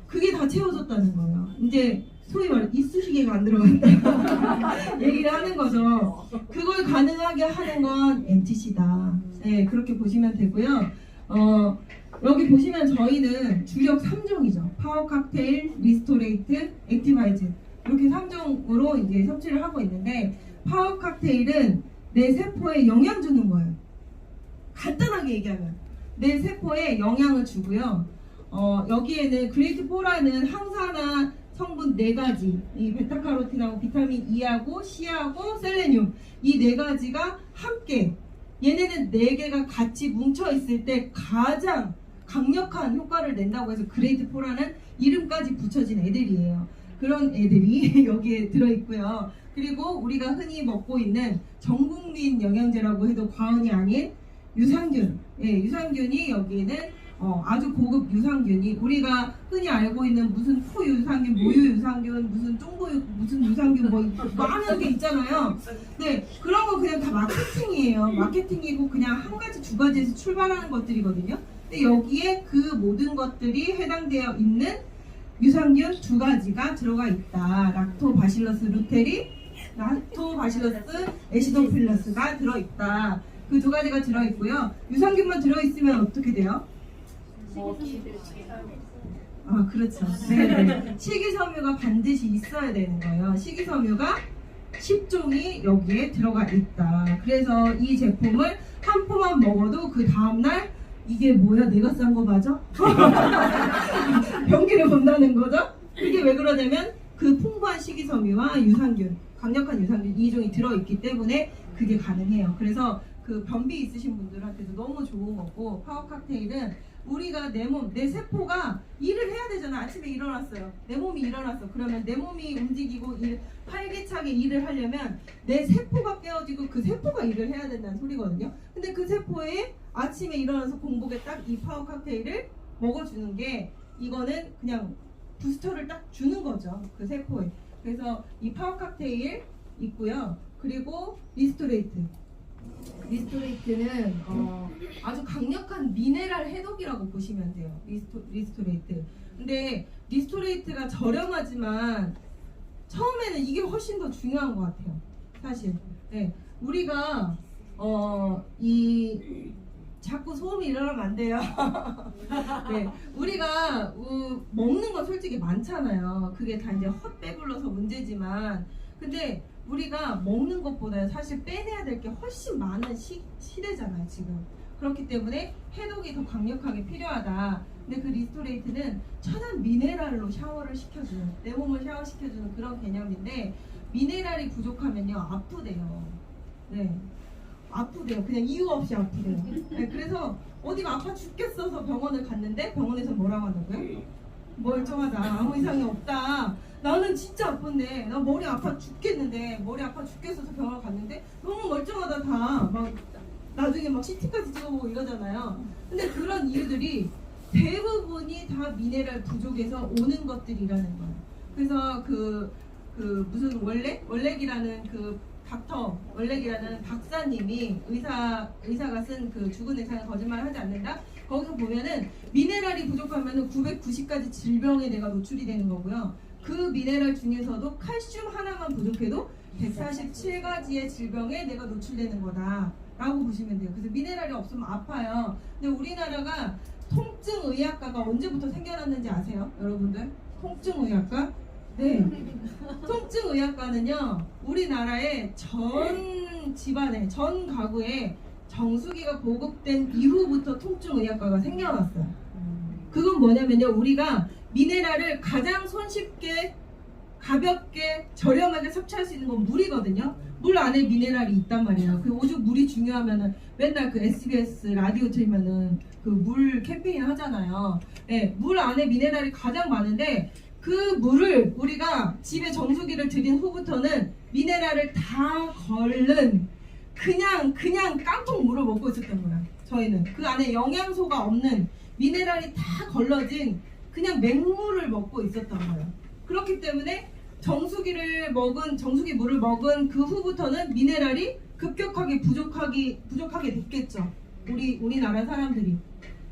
그게 다 채워졌다는 거예요. 이제 소위 말해 이쑤시개가 안 들어간다 얘기를 하는 거죠. 그걸 가능하게 하는 건 NTC다. 네, 그렇게 보시면 되고요. 여기 보시면 저희는 주력 3종이죠. 파워 칵테일, 리스토레이트, 액티바이즈 이렇게 3종으로 이제 섭취를 하고 있는데 파워 칵테일은 내 세포에 영양 주는 거예요. 간단하게 얘기하면 내 세포에 영향을 주고요. 여기에는 그레이트 4라는 항산화 성분 4가지, 이 베타카로틴하고 비타민 E하고 C하고 셀레늄 이 4가지가 함께 얘네는 4개가 같이 뭉쳐 있을 때 가장 강력한 효과를 낸다고 해서 그레이트 4라는 이름까지 붙여진 애들이에요. 그런 애들이 여기에 들어있고요. 그리고 우리가 흔히 먹고 있는 전국민 영양제라고 해도 과언이 아닌 유산균, 유산균이 여기에는 아주 고급 유산균이 우리가 흔히 알고 있는 무슨 푸유산균, 모유유산균, 무슨 무슨 유산균 뭐 많은 게 있잖아요. 네, 그런 거 그냥 다 마케팅이에요. 마케팅이고 그냥 한 가지 두 가지에서 출발하는 것들이거든요. 근데 여기에 그 모든 것들이 해당되어 있는 유산균 2가지가 들어가 있다. 락토바실러스 루테리, 락토바실러스 애시도필러스가 들어있다. 그 2가지가 들어있고요. 유산균만 들어있으면 어떻게 돼요? 아, 그렇죠. 네. 식이섬유가 반드시 있어야 되는 거예요. 식이섬유가 10종이 여기에 들어가 있다. 그래서 이 제품을 한 포만 먹어도 그 다음날 이게 뭐야? 내가 싼 거 맞아? 변기를 본다는 거죠? 이게 왜 그러냐면 그 풍부한 식이섬유와 유산균, 강력한 유산균 2종이 들어있기 때문에 그게 가능해요. 그래서 그 변비 있으신 분들한테도 너무 좋은 거고, 파워 칵테일은 우리가 내 세포가 일을 해야 되잖아. 아침에 일어났어요. 내 몸이 일어났어. 그러면 내 몸이 움직이고 활기차게 일을 하려면 내 세포가 깨어지고 그 세포가 일을 해야 된다는 소리거든요. 근데 그 세포에 아침에 일어나서 공복에 딱 이 파워 칵테일을 먹어주는 게, 이거는 그냥 부스터를 딱 주는 거죠. 그 세포에. 그래서 이 파워 칵테일 있고요. 그리고 리스토레이트는 아주 강력한 미네랄 해독이라고 보시면 돼요. 리스토레이트. 근데 리스토레이트가 저렴하지만 처음에는 이게 훨씬 더 중요한 것 같아요. 사실. 네. 우리가 자꾸 소음이 일어나면 안 돼요. 네, 우리가 먹는 건 솔직히 많잖아요. 그게 다 이제 헛배불러서 문제지만, 근데 우리가 먹는 것보다 사실 빼내야 될 게 훨씬 많은 시대잖아요, 지금. 그렇기 때문에 해독이 더 강력하게 필요하다. 근데 그 리스토레이트는 천연 미네랄로 샤워를 시켜주는, 내 몸을 샤워시켜주는 그런 개념인데, 미네랄이 부족하면요 아프대요. 네, 아프대요. 그냥 이유 없이 아프대요. 네, 그래서 어디가 아파 죽겠어서 병원을 갔는데 병원에서 뭐라고 하더라고요? 멀쩡하다, 아무 이상이 없다. 나는 진짜 아픈데, 나 머리 아파 죽겠는데, 머리 아파 죽겠어서 병원 갔는데 너무 멀쩡하다. 다 막 나중에 막 CT까지 찍어보고 이러잖아요. 근데 그런 이유들이 대부분이 다 미네랄 부족에서 오는 것들이라는 거예요. 그래서 무슨 월렉이라는 월렉이라는 박사님이 의사가 쓴 그 죽은 의사는 거짓말을 하지 않는다. 거기서 보면은 미네랄이 부족하면은 990가지 질병에 내가 노출이 되는 거고요. 그 미네랄 중에서도 칼슘 하나만 부족해도 147가지의 질병에 내가 노출되는 거다라고 보시면 돼요. 그래서 미네랄이 없으면 아파요. 근데 우리나라가 통증의학과가 언제부터 생겨났는지 아세요, 여러분들? 통증의학과? 네. 통증의학과는요, 우리나라의 전 집안에, 전 가구에 정수기가 보급된 이후부터 통증의학과가 생겨났어요. 그건 뭐냐면요, 우리가 미네랄을 가장 손쉽게, 가볍게, 저렴하게 섭취할 수 있는 건 물이거든요. 물 안에 미네랄이 있단 말이에요. 그 오죽 물이 중요하면은 맨날 그 SBS 라디오 틀면은 그 물 캠페인 하잖아요. 네, 물 안에 미네랄이 가장 많은데, 그 물을 우리가 집에 정수기를 들인 후부터는 미네랄을 다 걸른 그냥 깡통 물을 먹고 있었던 거야. 저희는 그 안에 영양소가 없는, 미네랄이 다 걸러진 그냥 맹물을 먹고 있었던 거예요. 그렇기 때문에 정수기 물을 먹은 그 후부터는 미네랄이 급격하게 부족하게 됐겠죠. 우리나라 사람들이.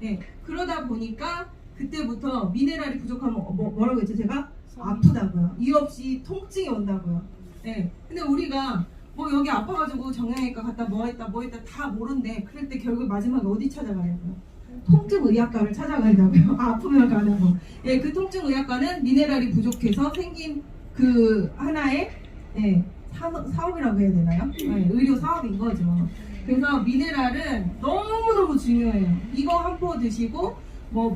네, 그러다 보니까 그때부터 미네랄이 부족하면 뭐라고 했죠? 제가 아프다고요. 이유 없이 통증이 온다고요. 네. 근데 우리가 뭐 여기 아파가지고 정형외과 갔다 뭐 했다 다 모른대. 그럴 때 결국 마지막에 어디 찾아가냐고요? 통증의학과를 찾아간다고요. 아프면 가는 거. 예, 그 통증의학과는 미네랄이 부족해서 생긴 그 하나의 사업이라고 해야 되나요? 네, 의료 사업인 거죠. 그래서 미네랄은 너무너무 중요해요. 이거 한 포 드시고 뭐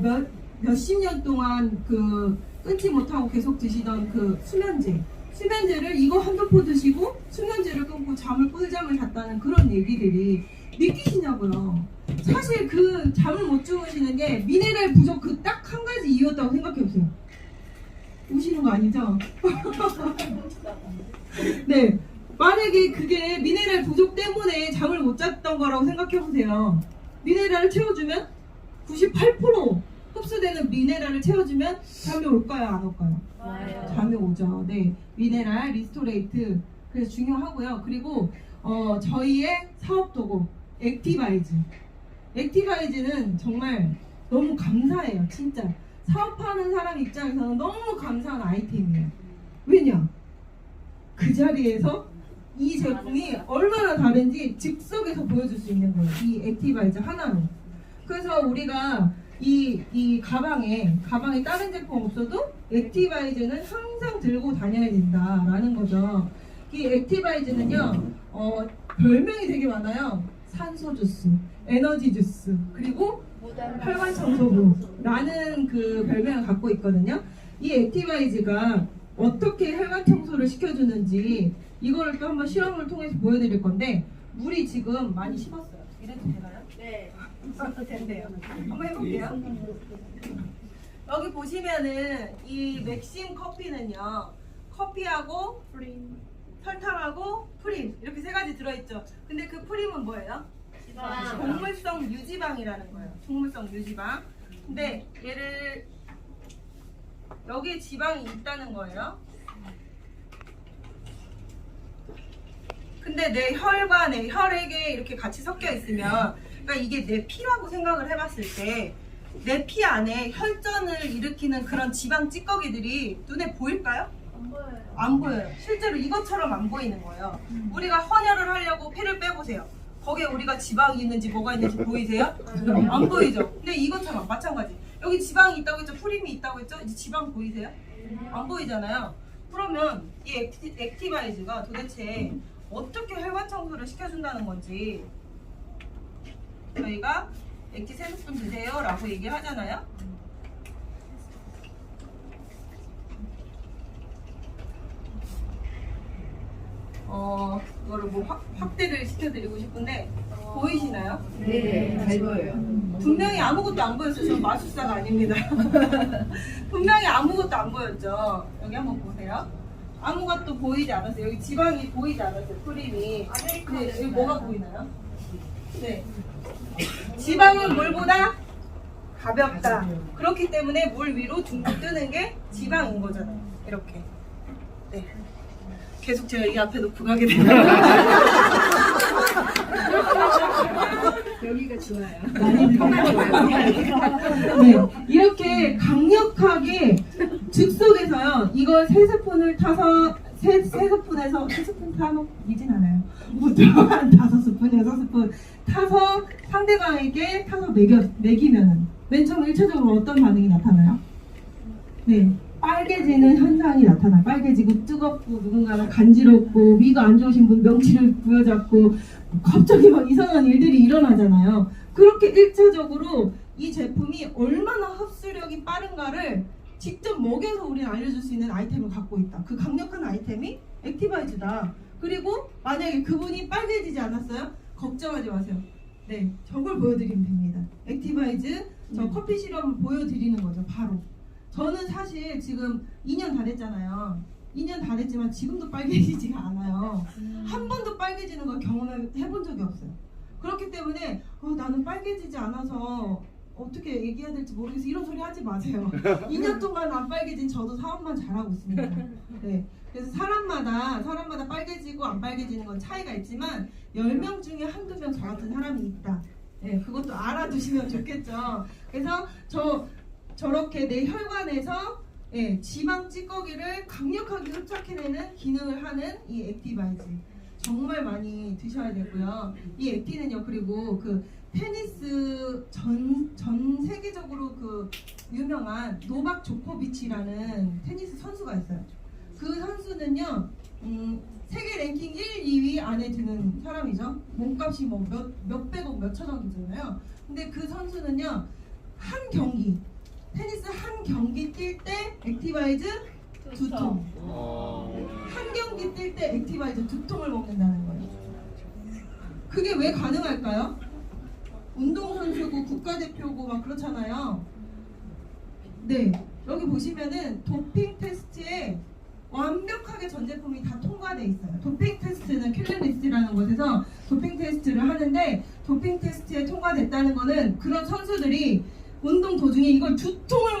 몇십 년 동안 그 끊지 못하고 계속 드시던 그 수면제를 이거 한두 포 드시고 수면제를 끊고 꿀잠을 잤다는 그런 얘기들이 믿기시냐고요. 사실 그 잠을 못 주무시는 게 미네랄 부족 그 딱 한 가지 이유였다고 생각해보세요. 우시는 거 아니죠? 네, 만약에 그게 미네랄 부족 때문에 잠을 못 잤던 거라고 생각해보세요. 미네랄을 채워주면 98% 흡수되는 미네랄을 채워주면 잠이 올까요? 안 올까요? 잠이 오죠. 네, 미네랄, 리스토레이트 그래서 중요하고요. 그리고 저희의 사업 도구 액티바이즈는 정말 너무 감사해요. 진짜 사업하는 사람 입장에서는 너무 감사한 아이템이에요. 왜냐? 그 자리에서 이 제품이 얼마나 다른지 즉석에서 보여줄 수 있는 거예요. 이 액티바이즈 하나로. 그래서 우리가 이 가방에 다른 제품 없어도 액티바이즈는 항상 들고 다녀야 된다라는 거죠. 이 액티바이즈는요, 별명이 되게 많아요. 산소 주스, 에너지 주스, 그리고 혈관 청소부라는 그 별명을 갖고 있거든요. 이 액티바이즈가 어떻게 혈관 청소를 시켜주는지 이거를 또 한번 실험을 통해서 보여드릴 건데 물이 지금 많이 식었어요. 이래도 되나요? 네. 된대요. 한번 해볼게요. 여기 보시면은 이 맥심 커피는요, 커피하고 설탕하고 프림 이렇게 세 가지 들어있죠. 근데 그 프림은 뭐예요? 동물성 유지방이라는 거예요. 동물성 유지방. 근데 얘를 여기에 지방이 있다는 거예요. 근데 내 혈관에 혈액에 이렇게 같이 섞여 있으면, 그러니까 이게 내 피라고 생각을 해봤을 때 내 피 안에 혈전을 일으키는 그런 지방 찌꺼기들이 눈에 보일까요? 안 보여요. 안 보여요. 실제로 이것처럼 안 보이는 거예요. 우리가 헌혈을 하려고 피를 빼보세요. 거기에 우리가 지방이 있는지 뭐가 있는지 보이세요? 안 보이죠? 근데 이것처럼 마찬가지. 여기 지방이 있다고 했죠? 프림이 있다고 했죠? 이제 지방 보이세요? 안 보이잖아요. 그러면 이 액티바이즈가 도대체 어떻게 혈관 청소를 시켜준다는 건지, 저희가 액티 3스푼 드세요 라고 얘기하잖아요. 이거를 뭐 확대를 시켜드리고 싶은데 보이시나요? 네. 잘 보여요. 분명히 아무것도 안 보였어요. 저 마술사가 아닙니다. 분명히 아무것도 안 보였죠. 여기 한번 보세요. 아무것도 보이지 않았어요. 여기 지방이 보이지 않았어요. 프림이. 근데 여기 뭐가 보이나요? 네. 지방은 물보다 가볍다. 그렇기 때문에 물 위로 둥둥 뜨는 게 지방인 거잖아요. 이렇게. 네. 계속 제가 이 앞에 놓고 가게 되네요. 여기가 좋아요. 네, 이렇게 강력하게 즉석에서요. 이걸 3스푼을 타서 3스푼 타먹이진 않아요. 보통 한 5스푼, 6스푼 타서 상대방에게 타서 먹이면은 맨 처음 1차적으로 어떤 반응이 나타나요? 네, 빨개지는 현상이 나타나요. 빨개지고 뜨겁고 누군가는 간지럽고 위가 안 좋으신 분 명치를 부여잡고 갑자기 막 이상한 일들이 일어나잖아요. 그렇게 1차적으로 이 제품이 얼마나 흡수력이 빠른가를 직접 먹여서 우리는 알려줄 수 있는 아이템을 갖고 있다. 그 강력한 아이템이 액티바이즈다. 그리고 만약에 그분이 빨개지지 않았어요? 걱정하지 마세요. 네, 저걸 보여드리면 됩니다. 액티바이즈 저 커피 실험을 보여드리는 거죠. 바로. 저는 사실 지금 2년 다 됐잖아요. 2년 다 됐지만 지금도 빨개지지가 않아요. 한 번도 빨개지는 걸 경험해본 적이 없어요. 그렇기 때문에 나는 빨개지지 않아서 어떻게 얘기해야 될지 모르겠어 이런 소리 하지 마세요. 2년 동안 안 빨개진 저도 사업만 잘하고 있습니다. 네. 그래서 사람마다 빨개지고 안 빨개지는 건 차이가 있지만 10명 중에 한두 명 저 같은 사람이 있다. 네, 그것도 알아두시면 좋겠죠. 그래서 저렇게 내 혈관에서 지방 찌꺼기를 강력하게 흡착해내는 기능을 하는 이 액티바이즈 정말 많이 드셔야 되고요. 이 액티는요, 그리고 그 테니스 전 세계적으로 그 유명한 노박 조코비치라는 테니스 선수가 있어요. 그 선수는요, 세계 랭킹 1, 2위 안에 드는 사람이죠. 몸값이 뭐 몇백억, 몇천억이잖아요. 근데 그 선수는요, 한 경기, 테니스 한 경기 뛸 때 액티바이즈 2통. 한 경기 뛸 때 액티바이즈 2통을 먹는다는 거예요. 그게 왜 가능할까요? 운동선수고 국가대표고 막 그렇잖아요. 네, 여기 보시면은 도핑 테스트에 완벽하게 전 제품이 다 통과돼 있어요. 도핑 테스트는 킬링리스트라는 곳에서 도핑 테스트를 하는데, 도핑 테스트에 통과됐다는 거는 그런 선수들이 운동 도중에 이걸 2통을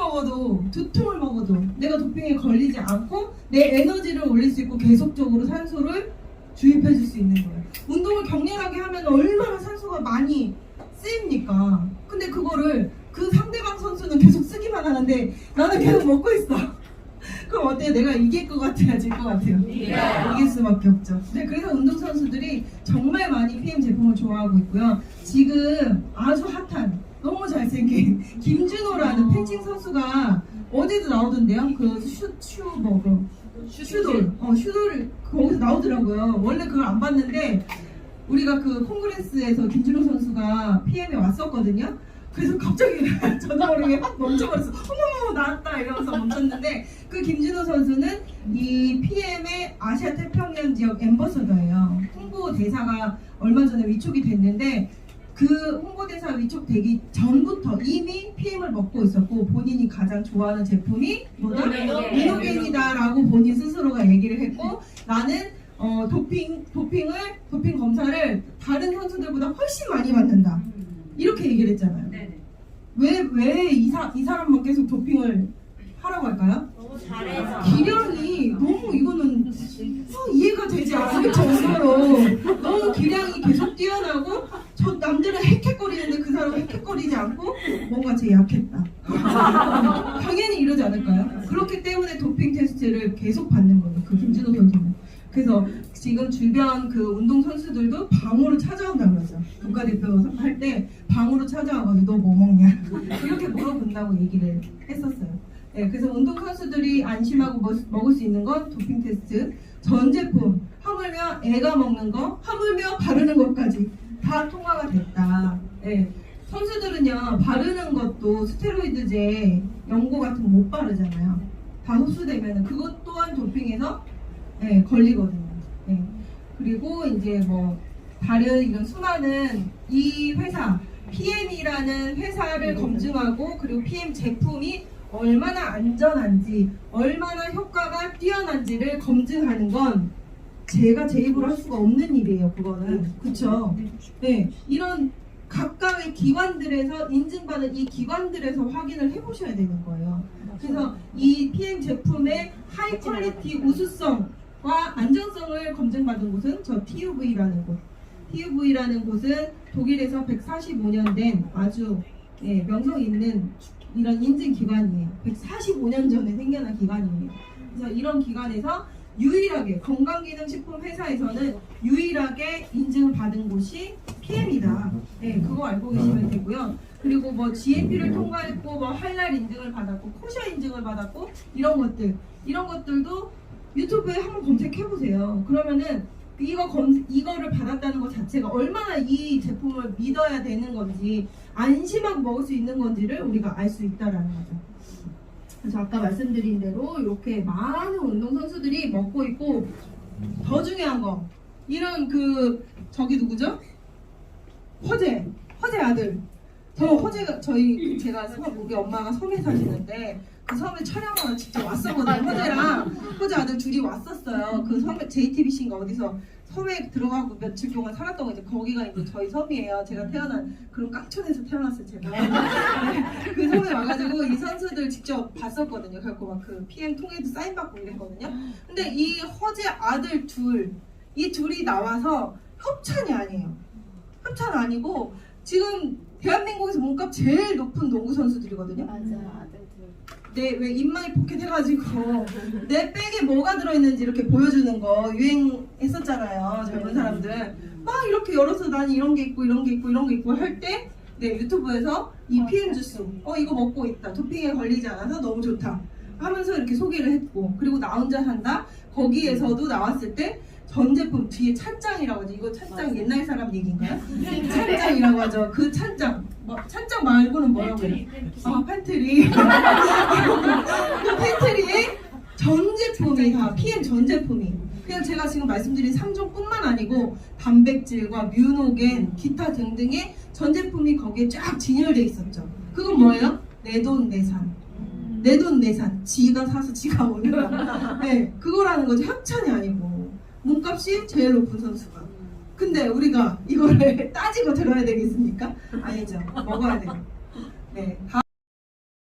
먹어도 내가 도핑에 걸리지 않고 내 에너지를 올릴 수 있고 계속적으로 산소를 주입해 줄 수 있는 거예요. 운동을 격렬하게 하면 얼마나 산소가 많이 쓰입니까? 근데 그거를 그 상대방 선수는 계속 쓰기만 하는데 나는 계속 먹고 있어. 그럼 어때요? 내가 이길 것 같아요? 질 것 같아요? 이길 수밖에 없죠. 네, 그래서 운동선수들이 정말 많이 PM 제품을 좋아하고 있고요. 지금 아주 핫한, 너무 잘생긴 김준호라는 펜싱 선수가 어제도 나오던데요? 그 슈돌 거기서 나오더라고요. 원래 그걸 안 봤는데 우리가 그 콩그레스에서 김준호 선수가 PM에 왔었거든요. 그래서 갑자기 저도 모르게 막 멈춰버렸어. 어머머 나왔다 이러면서 멈췄는데, 그 김준호 선수는 이 PM의 아시아 태평양 지역 앰버서더예요. 홍보대사가 얼마 전에 위촉이 됐는데, 그 홍보대사 위촉되기 전부터 이미 PM을 먹고 있었고, 본인이 가장 좋아하는 제품이 뭐다? 리노겐이다라고 본인 스스로가 얘기를 했고, 나는 도핑 검사를 다른 선수들보다 훨씬 많이 받는다, 이렇게 얘기를 했잖아요. 왜 이 사람만 계속 도핑을 하라고 할까요? 너무 잘해서. 기량이 너무, 이거는 이해가 되지 않을 정도로 너무 기량이 계속 뛰어나고, 저 남들은 헥헥거리는데 그 사람은 헥헥거리지 않고 뭔가 제 약했다. 당연히 이러지 않을까요? 그렇기 때문에 도핑 테스트를 계속 받는 거예요, 그 김준호 선수는. 그래서 지금 주변 그 운동 선수들도 방으로 찾아온다고 그러죠. 국가대표 할 때 방으로 찾아와가지고 너 뭐 먹냐 이렇게 물어본다고 얘기를 했었어요. 네, 그래서 운동 선수들이 안심하고 먹을 수 있는 건 도핑 테스트, 전 제품, 하물며 애가 먹는 거, 하물며 바르는 것까지 다 통과가 됐다. 네, 선수들은요, 바르는 것도 스테로이드제, 연고 같은 거 못 바르잖아요. 다 흡수되면 그것 또한 도핑에서 네, 걸리거든요. 네. 그리고 이제 뭐 다른 이런 수많은 이 회사, PM이라는 회사를 검증하고, 그리고 PM 제품이 얼마나 안전한지, 얼마나 효과가 뛰어난지를 검증하는 건 제가 제 입으로 할 수가 없는 일이에요. 그거는. 그쵸? 네, 이런 각각의 기관들에서 인증받은 이 기관들에서 확인을 해보셔야 되는 거예요. 그래서 이 PM 제품의 하이 퀄리티 우수성과 안전성을 검증받은 곳은 저 TUV라는 곳. TUV라는 곳은 독일에서 145년 된 아주 명성 있는 이런 인증 기관이에요. 145년 전에 생겨난 기관이에요. 그래서 이런 기관에서 유일하게, 건강기능식품 회사에서는 유일하게 인증을 받은 곳이 PM이다. 네, 그거 알고 계시면 되고요. 그리고 뭐 GMP를 통과했고, 뭐 할랄 인증을 받았고, 코셔 인증을 받았고, 이런 것들도 유튜브에 한번 검색해 보세요. 그러면은 이거를 받았다는 것 자체가 얼마나 이 제품을 믿어야 되는 건지, 안심하고 먹을 수 있는 건지를 우리가 알 수 있다라는 거죠. 그래서 아까 말씀드린 대로 이렇게 많은 운동선수들이 먹고 있고, 더 중요한 거, 이런 저기 누구죠? 허재 아들. 허재가 제가 우리 엄마가 섬에 사시는데 그 섬에 촬영하러 직접 왔었거든요. 허재 아들 둘이 왔었어요. 그 섬에 JTBC인가 어디서 섬에 들어가고 며칠 동안 살았던 거, 이제 거기가 이제 저희 섬이에요. 제가 태어난 그런 깡촌에서 태어났어요, 제가. 그 섬에 와가지고 이 선수들 직접 봤었거든요. 그래갖고 막 그 PM 통에도 사인 받고 이랬거든요. 근데 이 허재 아들 이 둘이 나와서 협찬이 아니에요. 협찬 아니고 지금 대한민국에서 몸값 제일 높은 농구 선수들이거든요. 맞아, 아들들. 왜 인마이 포켓 해가지고 내 백에 뭐가 들어있는지 이렇게 보여주는 거 유행했었잖아요. 젊은 사람들 막 이렇게 열어서 나는 이런 게 있고 이런 게 있고 이런 게 있고 할 때 유튜브에서 이 PM 주스 이거 먹고 있다, 도핑에 걸리지 않아서 너무 좋다, 하면서 이렇게 소개를 했고, 그리고 나 혼자 산다 거기에서도 나왔을 때 전 제품 뒤에 찬장이라고 하죠. 이거 찬장 옛날 사람 얘기인가요? 찬장이라고 하죠. 그 찬장, 뭐 찬장 말고는 뭐라고 해요? 아, 팬트리. 그 팬트리에 전 제품이 다 PM 전 제품이. 그냥 제가 지금 말씀드린 3종뿐만 아니고 단백질과 뮤노겐, 기타 등등의 전 제품이 거기에 쫙 진열돼 있었죠. 그건 뭐예요? 내돈내산. 내돈내산. 지가 사서 지가 먹는다. 네, 그거라는 거죠. 협찬이 아니고. 몸값이 제일 높은 선수가. 근데 우리가 이거를 따지고 들어야 되겠습니까? 아니죠. 먹어야 돼요. 네, 다음.